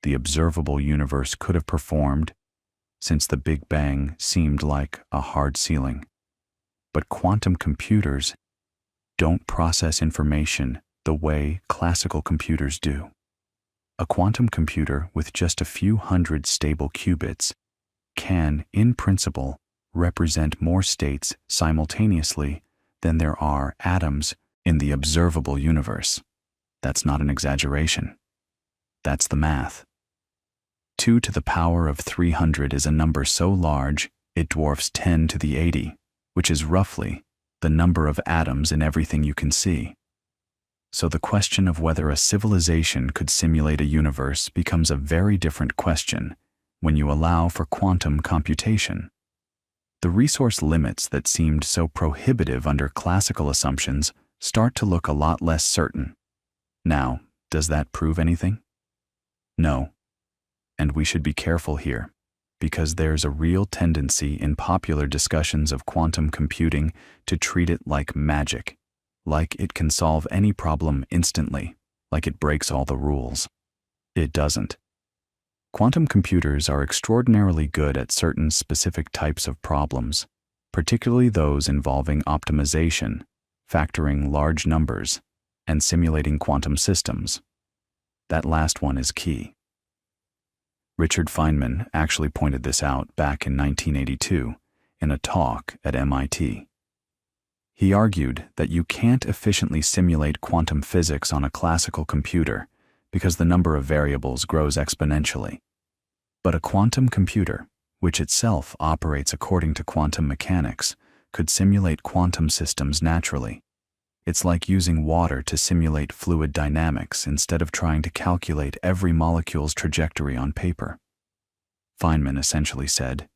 the observable universe could have performed since the Big Bang seemed like a hard ceiling. But quantum computers don't process information the way classical computers do. A quantum computer with just a few hundred stable qubits can, in principle, represent more states simultaneously than there are atoms in the observable universe. That's not an exaggeration. That's the math. 2 to the power of 300 is a number so large it dwarfs 10 to the 80, which is roughly the number of atoms in everything you can see. So the question of whether a civilization could simulate a universe becomes a very different question when you allow for quantum computation. The resource limits that seemed so prohibitive under classical assumptions start to look a lot less certain. Now, does that prove anything? No. And we should be careful here, because there's a real tendency in popular discussions of quantum computing to treat it like magic, like it can solve any problem instantly, like it breaks all the rules. It doesn't. Quantum computers are extraordinarily good at certain specific types of problems, particularly those involving optimization, factoring large numbers, and simulating quantum systems. That last one is key. Richard Feynman actually pointed this out back in 1982 in a talk at MIT. He argued that you can't efficiently simulate quantum physics on a classical computer because the number of variables grows exponentially. But a quantum computer, which itself operates according to quantum mechanics, could simulate quantum systems naturally. It's like using water to simulate fluid dynamics instead of trying to calculate every molecule's trajectory on paper. Feynman essentially said,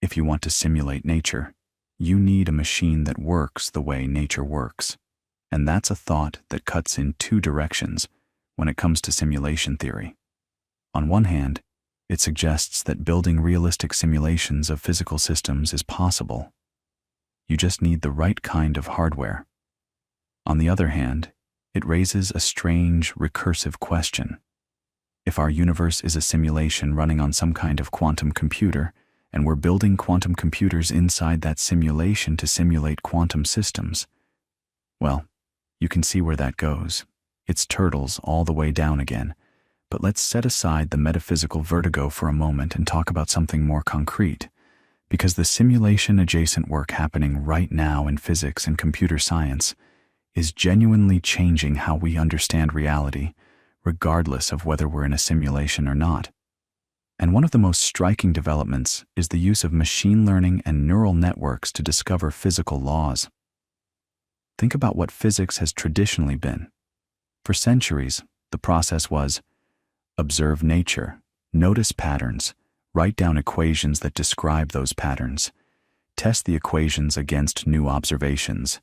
if you want to simulate nature, you need a machine that works the way nature works. And that's a thought that cuts in two directions when it comes to simulation theory. On one hand, it suggests that building realistic simulations of physical systems is possible. You just need the right kind of hardware. On the other hand, it raises a strange, recursive question. If our universe is a simulation running on some kind of quantum computer, and we're building quantum computers inside that simulation to simulate quantum systems, well, you can see where that goes. It's turtles all the way down again. But let's set aside the metaphysical vertigo for a moment and talk about something more concrete, because the simulation-adjacent work happening right now in physics and computer science is genuinely changing how we understand reality, regardless of whether we're in a simulation or not. And one of the most striking developments is the use of machine learning and neural networks to discover physical laws. Think about what physics has traditionally been. For centuries, the process was observe nature, notice patterns, write down equations that describe those patterns, test the equations against new observations.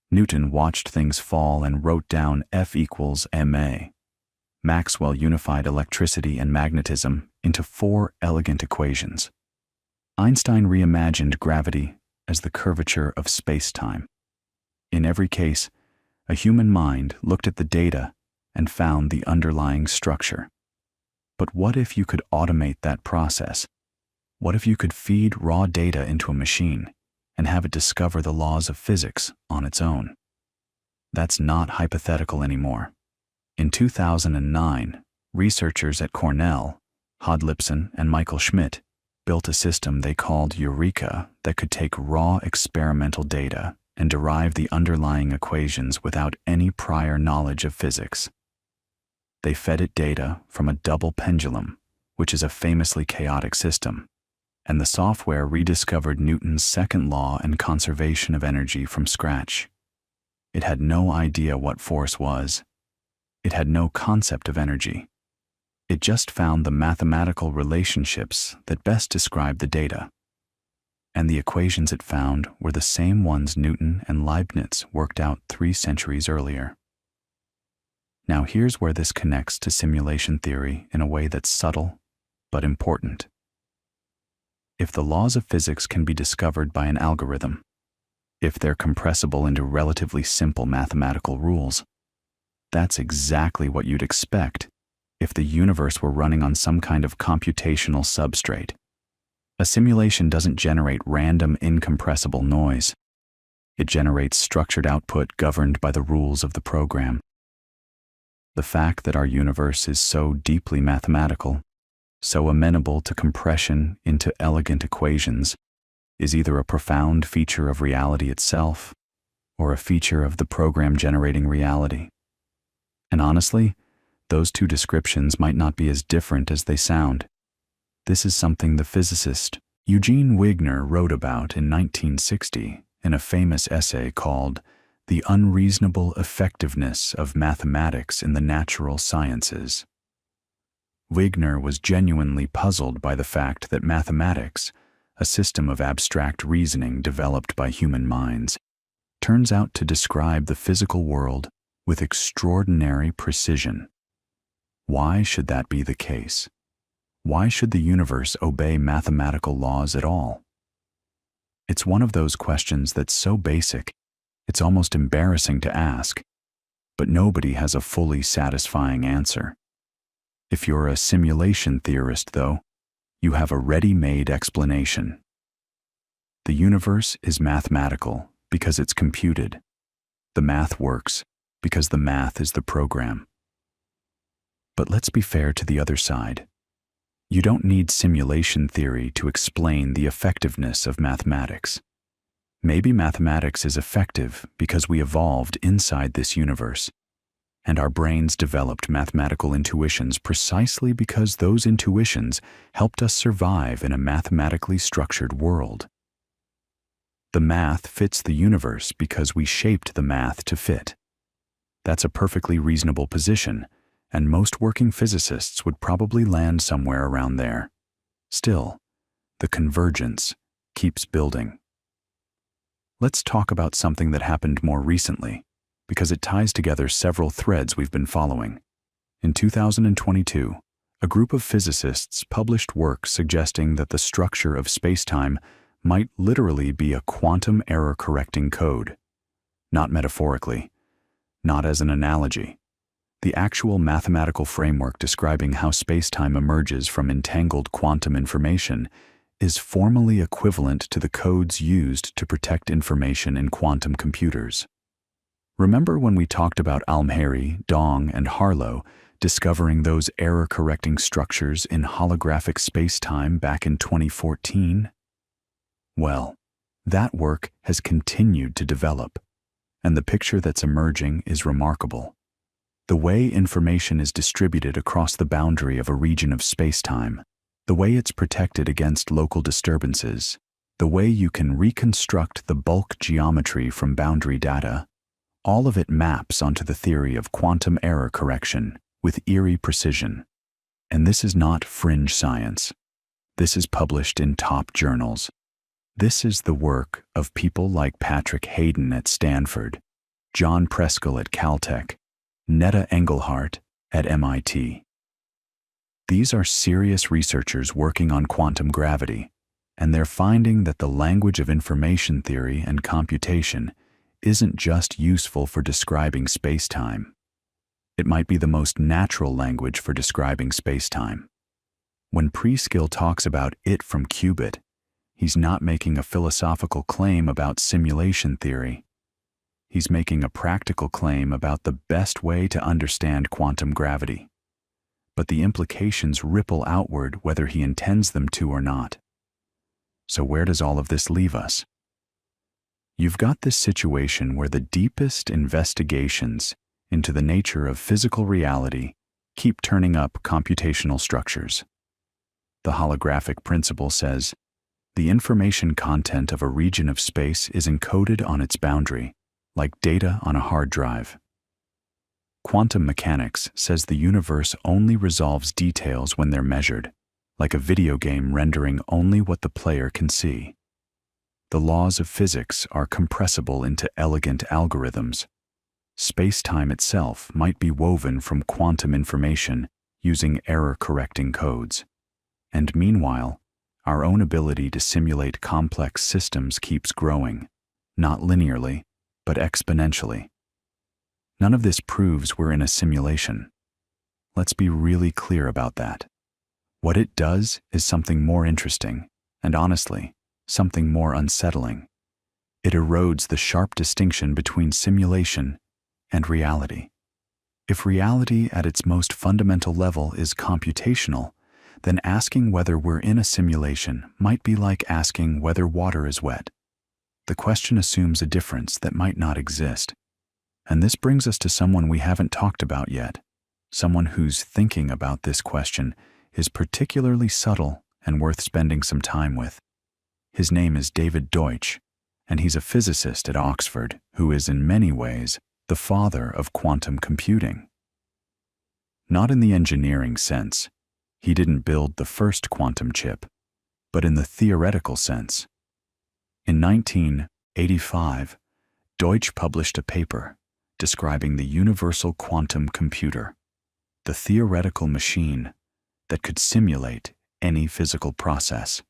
Newton watched things fall and wrote down F equals ma. Maxwell unified electricity and magnetism into 4 elegant equations. Einstein reimagined gravity as the curvature of space-time. In every case, a human mind looked at the data and found the underlying structure. But what if you could automate that process? What if you could feed raw data into a machine and have it discover the laws of physics on its own? That's not hypothetical anymore. In 2009, researchers at Cornell, Hod Lipson and Michael Schmidt, built a system they called Eureka that could take raw experimental data and derive the underlying equations without any prior knowledge of physics. They fed it data from a double pendulum, which is a famously chaotic system, and the software rediscovered Newton's second law and conservation of energy from scratch. It had no idea what force was. It had no concept of energy. It just found the mathematical relationships that best describe the data. And the equations it found were the same ones Newton and Leibniz worked out 3 centuries earlier. Now here's where this connects to simulation theory in a way that's subtle but important. If the laws of physics can be discovered by an algorithm, if they're compressible into relatively simple mathematical rules, that's exactly what you'd expect if the universe were running on some kind of computational substrate. A simulation doesn't generate random, incompressible noise. It generates structured output governed by the rules of the program. The fact that our universe is so deeply mathematical so amenable to compression into elegant equations, is either a profound feature of reality itself or a feature of the program generating reality. And honestly, those two descriptions might not be as different as they sound. This is something the physicist Eugene Wigner wrote about in 1960 in a famous essay called The Unreasonable Effectiveness of Mathematics in the Natural Sciences. Wigner was genuinely puzzled by the fact that mathematics, a system of abstract reasoning developed by human minds, turns out to describe the physical world with extraordinary precision. Why should that be the case? Why should the universe obey mathematical laws at all? It's one of those questions that's so basic, it's almost embarrassing to ask, but nobody has a fully satisfying answer. If you're a simulation theorist, though, you have a ready-made explanation. The universe is mathematical because it's computed. The math works because the math is the program. But let's be fair to the other side. You don't need simulation theory to explain the effectiveness of mathematics. Maybe mathematics is effective because we evolved inside this universe, and our brains developed mathematical intuitions precisely because those intuitions helped us survive in a mathematically structured world. The math fits the universe because we shaped the math to fit. That's a perfectly reasonable position, and most working physicists would probably land somewhere around there. Still, the convergence keeps building. Let's talk about something that happened more recently, because it ties together several threads we've been following. In 2022, a group of physicists published work suggesting that the structure of spacetime might literally be a quantum error-correcting code. Not metaphorically, not as an analogy. The actual mathematical framework describing how spacetime emerges from entangled quantum information is formally equivalent to the codes used to protect information in quantum computers. Remember when we talked about Almheri, Dong, and Harlow discovering those error-correcting structures in holographic spacetime back in 2014? Well, that work has continued to develop, and the picture that's emerging is remarkable. The way information is distributed across the boundary of a region of spacetime, the way it's protected against local disturbances, the way you can reconstruct the bulk geometry from boundary data, all of it maps onto the theory of quantum error correction with eerie precision. And this is not fringe science. This is published in top journals. This is the work of people like Patrick Hayden at Stanford, John Preskill at Caltech, Netta Engelhardt at MIT. These are serious researchers working on quantum gravity, and they're finding that the language of information theory and computation isn't just useful for describing spacetime. It might be the most natural language for describing spacetime. When Preskill talks about it from qubit, he's not making a philosophical claim about simulation theory. He's making a practical claim about the best way to understand quantum gravity. But the implications ripple outward whether he intends them to or not. So where does all of this leave us? You've got this situation where the deepest investigations into the nature of physical reality keep turning up computational structures. The holographic principle says, the information content of a region of space is encoded on its boundary, like data on a hard drive. Quantum mechanics says the universe only resolves details when they're measured, like a video game rendering only what the player can see. The laws of physics are compressible into elegant algorithms. Space-time itself might be woven from quantum information using error-correcting codes. And meanwhile, our own ability to simulate complex systems keeps growing, not linearly, but exponentially. None of this proves we're in a simulation. Let's be really clear about that. What it does is something more interesting, and honestly, something more unsettling. It erodes the sharp distinction between simulation and reality. If reality at its most fundamental level is computational, then asking whether we're in a simulation might be like asking whether water is wet. The question assumes a difference that might not exist. And this brings us to someone we haven't talked about yet, someone whose thinking about this question is particularly subtle and worth spending some time with. His name is David Deutsch, and he's a physicist at Oxford who is in many ways the father of quantum computing. Not in the engineering sense. He didn't build the first quantum chip, but in the theoretical sense. In 1985, Deutsch published a paper describing the universal quantum computer, the theoretical machine that could simulate any physical process.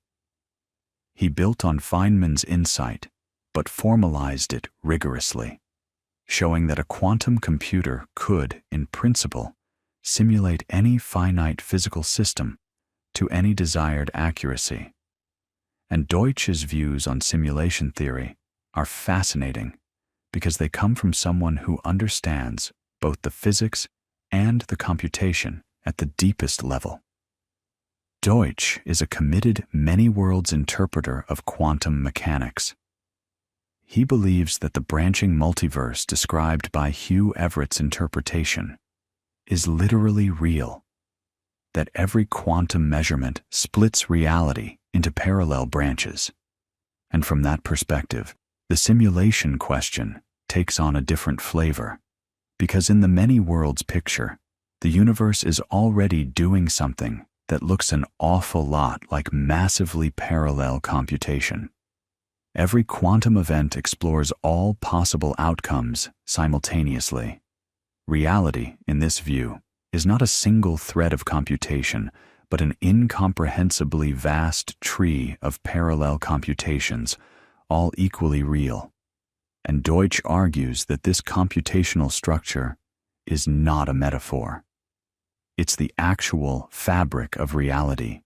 He built on Feynman's insight, but formalized it rigorously, showing that a quantum computer could, in principle, simulate any finite physical system to any desired accuracy. And Deutsch's views on simulation theory are fascinating because they come from someone who understands both the physics and the computation at the deepest level. Deutsch is a committed many-worlds interpreter of quantum mechanics. He believes that the branching multiverse described by Hugh Everett's interpretation is literally real, that every quantum measurement splits reality into parallel branches. And from that perspective, the simulation question takes on a different flavor, because in the many worlds picture, the universe is already doing something that looks an awful lot like massively parallel computation. Every quantum event explores all possible outcomes simultaneously. Reality, in this view, is not a single thread of computation, but an incomprehensibly vast tree of parallel computations, all equally real. And Deutsch argues that this computational structure is not a metaphor. It's the actual fabric of reality.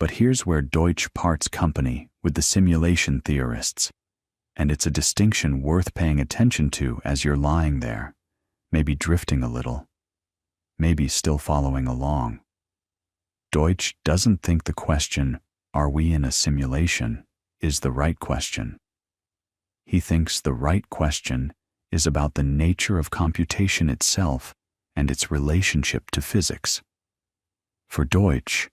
But here's where Deutsch parts company with the simulation theorists, and it's a distinction worth paying attention to as you're lying there, maybe drifting a little, maybe still following along. Deutsch doesn't think the question, "Are we in a simulation?" is the right question. He thinks the right question is about the nature of computation itself and its relationship to physics. For Deutsch,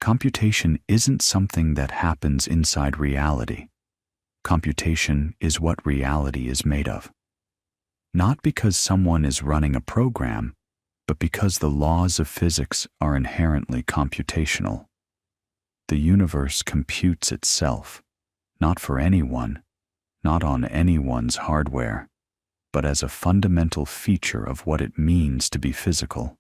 computation isn't something that happens inside reality. Computation is what reality is made of. Not because someone is running a program, but because the laws of physics are inherently computational. The universe computes itself, not for anyone, not on anyone's hardware, but as a fundamental feature of what it means to be physical.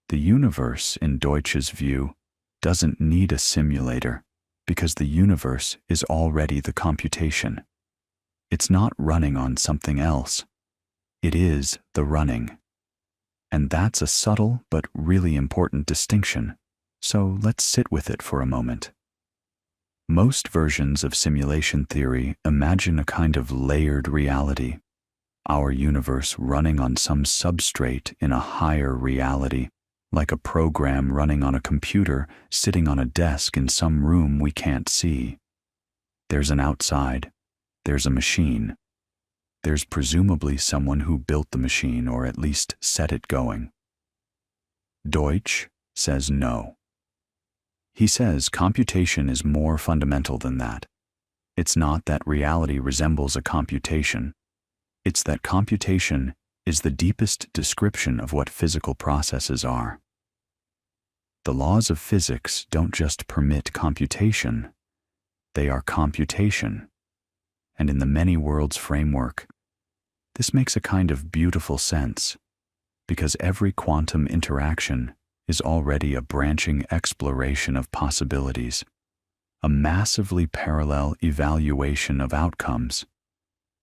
The universe, in Deutsch's view, doesn't need a simulator because the universe is already the computation. It's not running on something else. It is the running. And that's a subtle but really important distinction, so let's sit with it for a moment. Most versions of simulation theory imagine a kind of layered reality, our universe running on some substrate in a higher reality, like a program running on a computer sitting on a desk in some room we can't see. There's an outside, there's a machine. There's presumably someone who built the machine or at least set it going. Deutsch says no. He says computation is more fundamental than that. It's not that reality resembles a computation. It's that computation is the deepest description of what physical processes are. The laws of physics don't just permit computation, they are computation. And in the many worlds framework, this makes a kind of beautiful sense, because every quantum interaction is already a branching exploration of possibilities, a massively parallel evaluation of outcomes.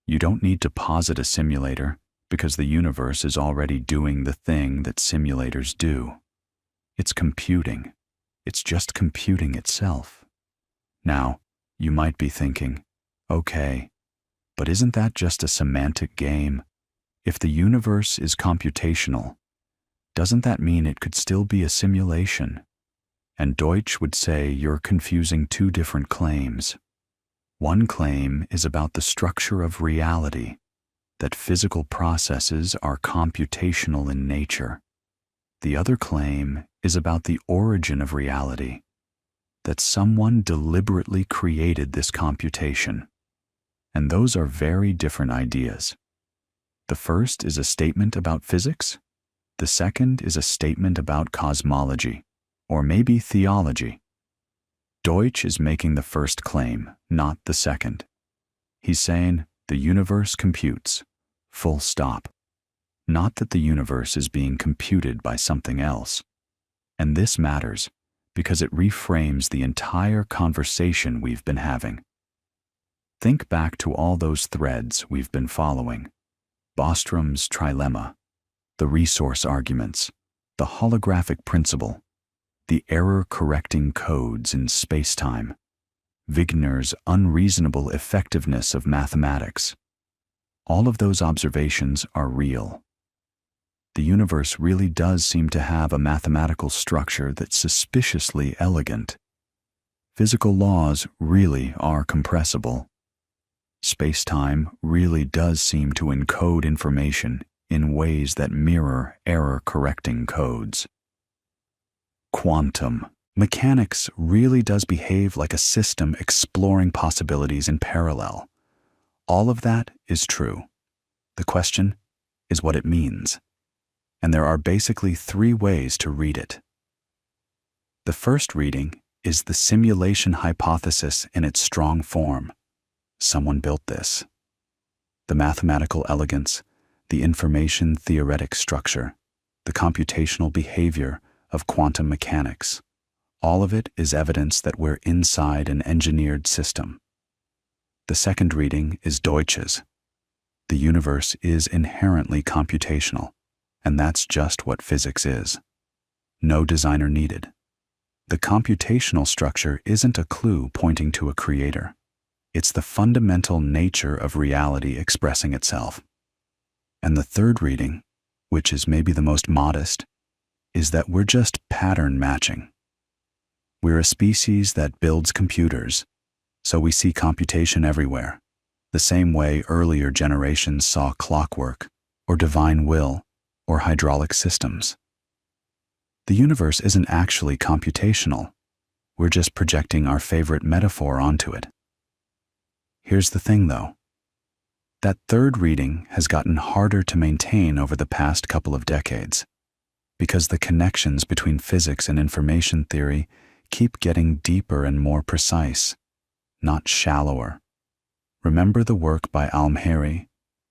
You don't need to posit a simulator because the universe is already doing the thing that simulators do. It's computing. It's just computing itself. Now, you might be thinking, okay, but isn't that just a semantic game? If the universe is computational, doesn't that mean it could still be a simulation? And Deutsch would say you're confusing two different claims. One claim is about the structure of reality, that physical processes are computational in nature. The other claim is about the origin of reality, that someone deliberately created this computation. And those are very different ideas. The first is a statement about physics. The second is a statement about cosmology, or maybe theology. Deutsch is making the first claim, not the second. He's saying the universe computes, full stop. Not that the universe is being computed by something else. And this matters because it reframes the entire conversation we've been having. Think back to all those threads we've been following. Bostrom's trilemma, the resource arguments, the holographic principle, the error-correcting codes in space-time, Wigner's unreasonable effectiveness of mathematics. All of those observations are real. The universe really does seem to have a mathematical structure that's suspiciously elegant. Physical laws really are compressible. Space-time really does seem to encode information in ways that mirror error-correcting codes. Quantum mechanics really does behave like a system exploring possibilities in parallel. All of that is true. The question is what it means. And there are basically three ways to read it. The first reading is the simulation hypothesis in its strong form. Someone built this. The mathematical elegance, the information theoretic structure, the computational behavior of quantum mechanics. All of it is evidence that we're inside an engineered system. The second reading is Deutsch's. The universe is inherently computational, and that's just what physics is. No designer needed. The computational structure isn't a clue pointing to a creator. It's the fundamental nature of reality expressing itself. And the third reading, which is maybe the most modest, is that we're just pattern matching. We're a species that builds computers, so we see computation everywhere, the same way earlier generations saw clockwork, or divine will, or hydraulic systems. The universe isn't actually computational. We're just projecting our favorite metaphor onto it. Here's the thing, though. That third reading has gotten harder to maintain over the past couple of decades, because the connections between physics and information theory keep getting deeper and more precise, not shallower. Remember the work by Almheri,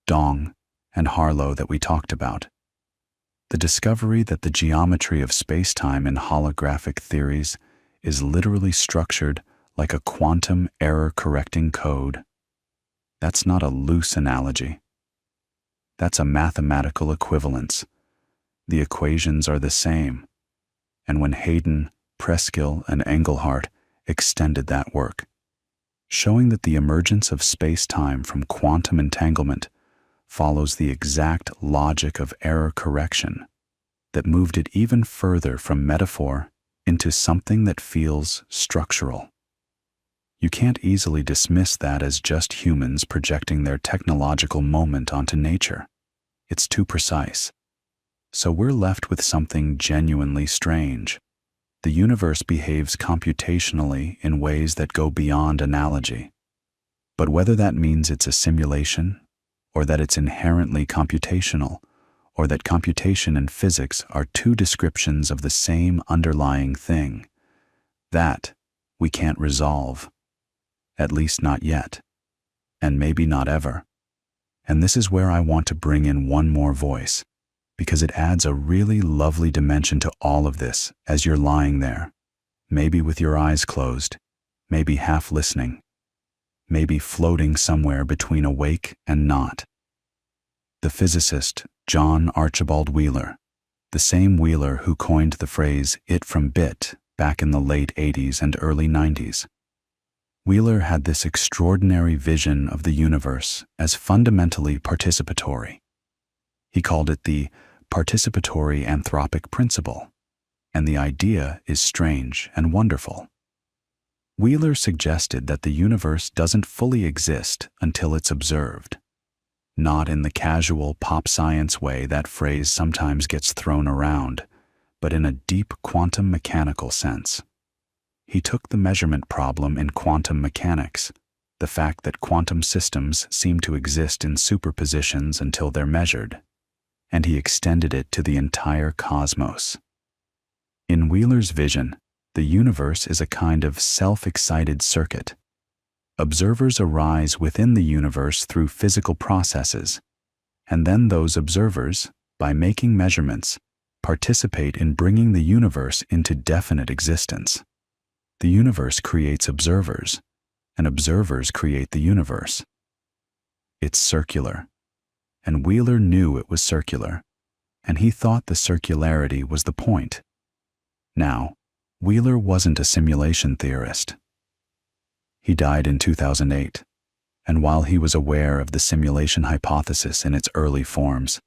Dong, and Harlow that we talked about? The discovery that the geometry of space-time in holographic theories is literally structured like a quantum error-correcting code. That's not a loose analogy. That's a mathematical equivalence. The equations are the same. And when Hayden, Preskill, and Engelhardt extended that work, showing that the emergence of space-time from quantum entanglement follows the exact logic of error correction that moved it even further from metaphor into something that feels structural. You can't easily dismiss that as just humans projecting their technological moment onto nature. It's too precise. So we're left with something genuinely strange. The universe behaves computationally in ways that go beyond analogy. But whether that means it's a simulation, or that it's inherently computational, or that computation and physics are two descriptions of the same underlying thing, that we can't resolve. At least not yet, and maybe not ever. And this is where I want to bring in one more voice, because it adds a really lovely dimension to all of this as you're lying there, maybe with your eyes closed, maybe half listening, maybe floating somewhere between awake and not. The physicist John Archibald Wheeler, the same Wheeler who coined the phrase "it from bit" back in the late 80s and early 90s. Wheeler had this extraordinary vision of the universe as fundamentally participatory. He called it the participatory anthropic principle, and the idea is strange and wonderful. Wheeler suggested that the universe doesn't fully exist until it's observed. Not in the casual pop science way that phrase sometimes gets thrown around, but in a deep quantum mechanical sense. He took the measurement problem in quantum mechanics, the fact that quantum systems seem to exist in superpositions until they're measured, and he extended it to the entire cosmos. In Wheeler's vision, the universe is a kind of self-excited circuit. Observers arise within the universe through physical processes, and then those observers, by making measurements, participate in bringing the universe into definite existence. The universe creates observers, and observers create the universe. It's circular, and Wheeler knew it was circular, and he thought the circularity was the point. Now, Wheeler wasn't a simulation theorist. He died in 2008, and while he was aware of the simulation hypothesis in its early forms,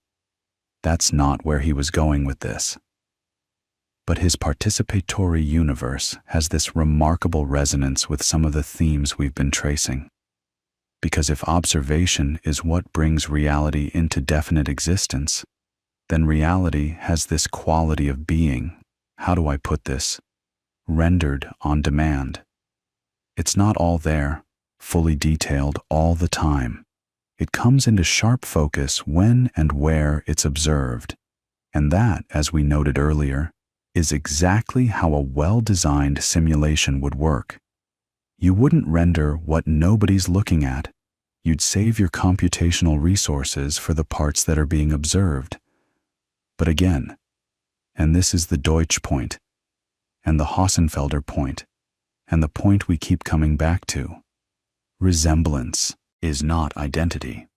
that's not where he was going with this. But his participatory universe has this remarkable resonance with some of the themes we've been tracing. Because if observation is what brings reality into definite existence, then reality has this quality of being, how do I put this, rendered on demand. It's not all there, fully detailed all the time. It comes into sharp focus when and where it's observed. And that, as we noted earlier, is exactly how a well-designed simulation would work. You wouldn't render what nobody's looking at. You'd save your computational resources for the parts that are being observed. But again, and this is the Deutsch point, and the Hossenfelder point, and the point we keep coming back to, resemblance is not identity.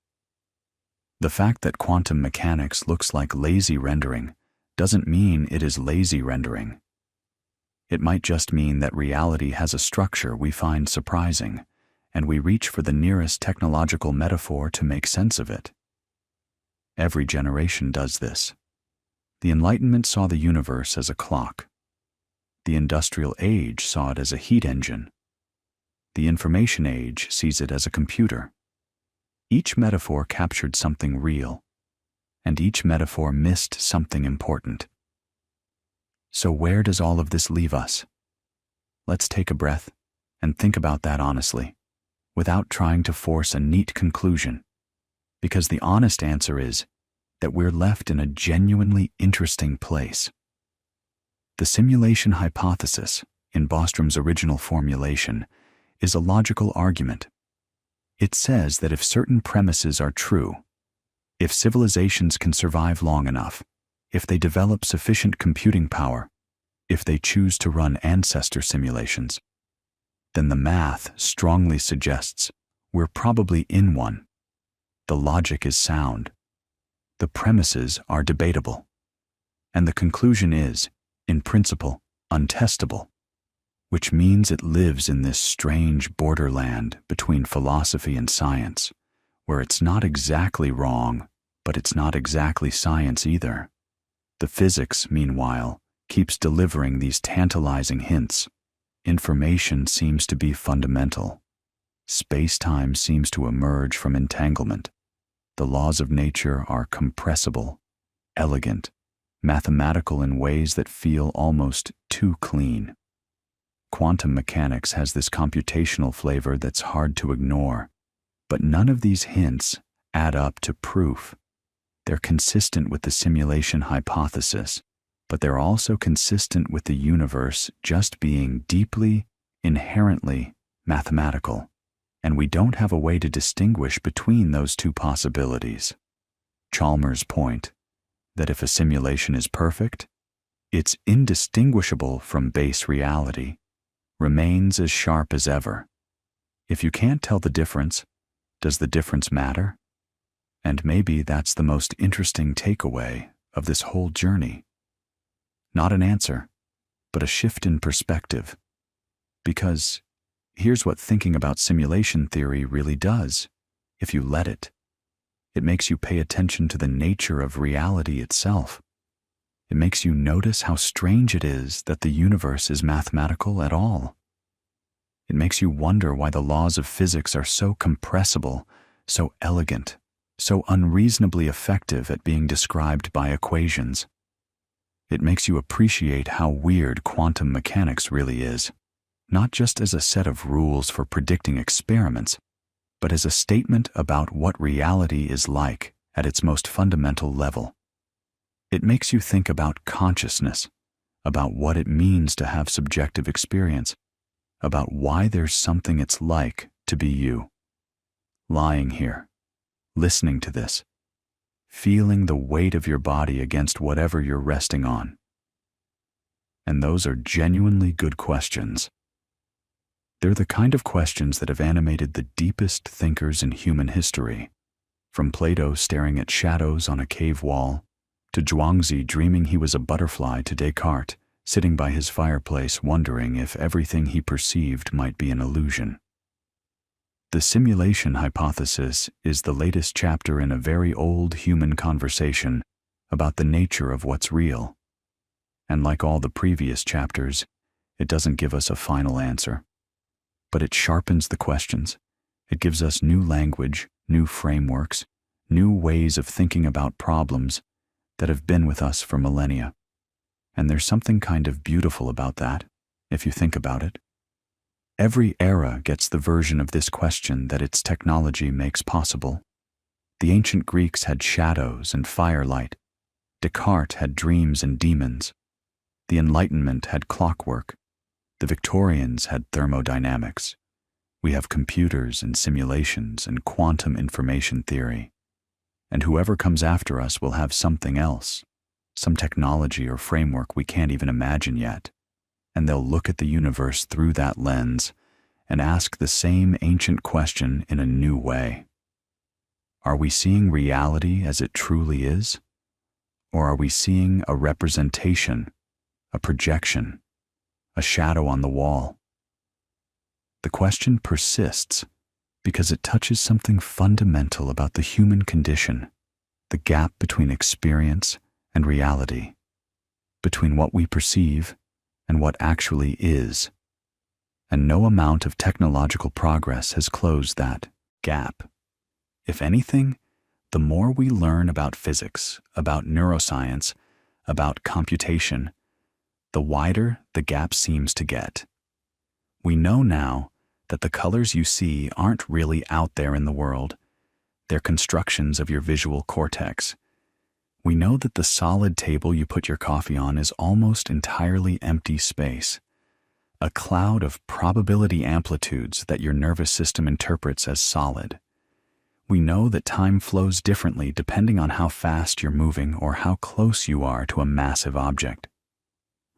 The fact that quantum mechanics looks like lazy rendering doesn't mean it is lazy rendering. It might just mean that reality has a structure we find surprising, and we reach for the nearest technological metaphor to make sense of it. Every generation does this. The Enlightenment saw the universe as a clock. The Industrial Age saw it as a heat engine. The Information Age sees it as a computer. Each metaphor captured something real, and each metaphor missed something important. So where does all of this leave us? Let's take a breath and think about that honestly, without trying to force a neat conclusion, because the honest answer is that we're left in a genuinely interesting place. The simulation hypothesis, in Bostrom's original formulation, is a logical argument. It says that if certain premises are true, if civilizations can survive long enough, if they develop sufficient computing power, if they choose to run ancestor simulations, then the math strongly suggests we're probably in one. The logic is sound. The premises are debatable. And the conclusion is, in principle, untestable, which means it lives in this strange borderland between philosophy and science, where it's not exactly wrong, but it's not exactly science either. The physics, meanwhile, keeps delivering these tantalizing hints. Information seems to be fundamental. Space-time seems to emerge from entanglement. The laws of nature are compressible, elegant, mathematical in ways that feel almost too clean. Quantum mechanics has this computational flavor that's hard to ignore, but none of these hints add up to proof. They're consistent with the simulation hypothesis, but they're also consistent with the universe just being deeply, inherently mathematical, and we don't have a way to distinguish between those two possibilities. Chalmers' point, that if a simulation is perfect, it's indistinguishable from base reality, remains as sharp as ever. If you can't tell the difference, does the difference matter? And maybe that's the most interesting takeaway of this whole journey. Not an answer, but a shift in perspective. Because here's what thinking about simulation theory really does, if you let it. It makes you pay attention to the nature of reality itself. It makes you notice how strange it is that the universe is mathematical at all. It makes you wonder why the laws of physics are so compressible, so elegant, so unreasonably effective at being described by equations. It makes you appreciate how weird quantum mechanics really is, not just as a set of rules for predicting experiments, but as a statement about what reality is like at its most fundamental level. It makes you think about consciousness, about what it means to have subjective experience, about why there's something it's like to be you. Lying here, listening to this, feeling the weight of your body against whatever you're resting on. And those are genuinely good questions. They're the kind of questions that have animated the deepest thinkers in human history, from Plato staring at shadows on a cave wall, to Zhuangzi dreaming he was a butterfly, to Descartes sitting by his fireplace wondering if everything he perceived might be an illusion. The simulation hypothesis is the latest chapter in a very old human conversation about the nature of what's real. And like all the previous chapters, it doesn't give us a final answer. But it sharpens the questions. It gives us new language, new frameworks, new ways of thinking about problems that have been with us for millennia. And there's something kind of beautiful about that, if you think about it. Every era gets the version of this question that its technology makes possible. The ancient Greeks had shadows and firelight. Descartes had dreams and demons. The Enlightenment had clockwork. The Victorians had thermodynamics. We have computers and simulations and quantum information theory. And whoever comes after us will have something else, some technology or framework we can't even imagine yet. And they'll look at the universe through that lens and ask the same ancient question in a new way. Are we seeing reality as it truly is? Or are we seeing a representation, a projection, a shadow on the wall? The question persists because it touches something fundamental about the human condition, the gap between experience and reality, between what we perceive and what actually is. And no amount of technological progress has closed that gap. If anything, the more we learn about physics, about neuroscience, about computation, the wider the gap seems to get. We know now that the colors you see aren't really out there in the world. They're constructions of your visual cortex. We know that the solid table you put your coffee on is almost entirely empty space, a cloud of probability amplitudes that your nervous system interprets as solid. We know that time flows differently depending on how fast you're moving or how close you are to a massive object.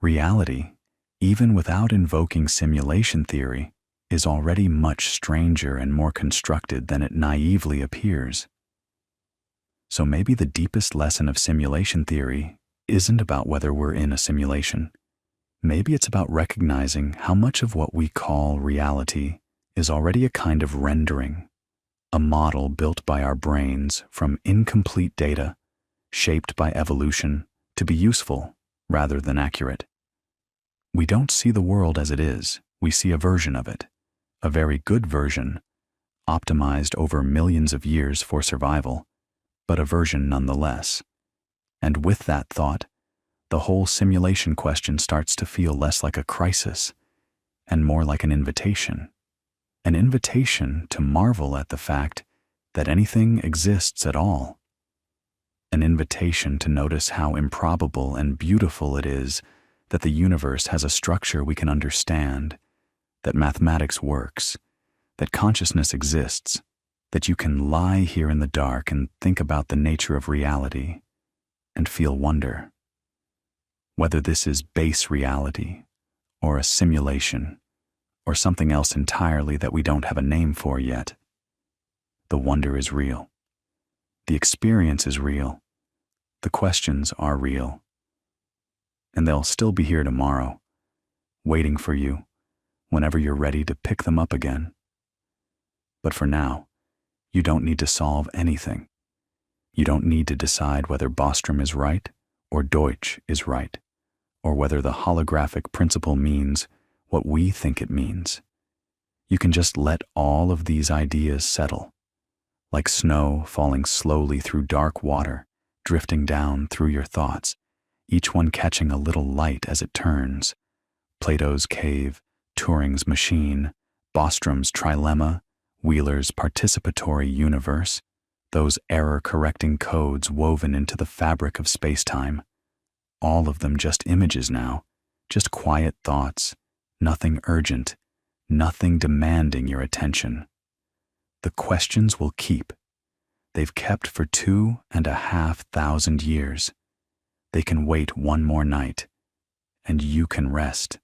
Reality, even without invoking simulation theory, is already much stranger and more constructed than it naively appears. So maybe the deepest lesson of simulation theory isn't about whether we're in a simulation. Maybe it's about recognizing how much of what we call reality is already a kind of rendering, a model built by our brains from incomplete data, shaped by evolution to be useful rather than accurate. We don't see the world as it is, we see a version of it, a very good version, optimized over millions of years for survival, but a version nonetheless. And with that thought, the whole simulation question starts to feel less like a crisis and more like an invitation to marvel at the fact that anything exists at all, an invitation to notice how improbable and beautiful it is that the universe has a structure we can understand, that mathematics works, that consciousness exists, that you can lie here in the dark and think about the nature of reality and feel wonder. Whether this is base reality, or a simulation, or something else entirely that we don't have a name for yet, the wonder is real. The experience is real. The questions are real. And they'll still be here tomorrow, waiting for you whenever you're ready to pick them up again. But for now, you don't need to solve anything. You don't need to decide whether Bostrom is right or Deutsch is right, or whether the holographic principle means what we think it means. You can just let all of these ideas settle, like snow falling slowly through dark water, drifting down through your thoughts, each one catching a little light as it turns. Plato's cave, Turing's machine, Bostrom's trilemma, Wheeler's participatory universe, those error-correcting codes woven into the fabric of space-time. All of them just images now, just quiet thoughts, nothing urgent, nothing demanding your attention. The questions will keep. They've kept for 2,500 years. They can wait one more night, and you can rest.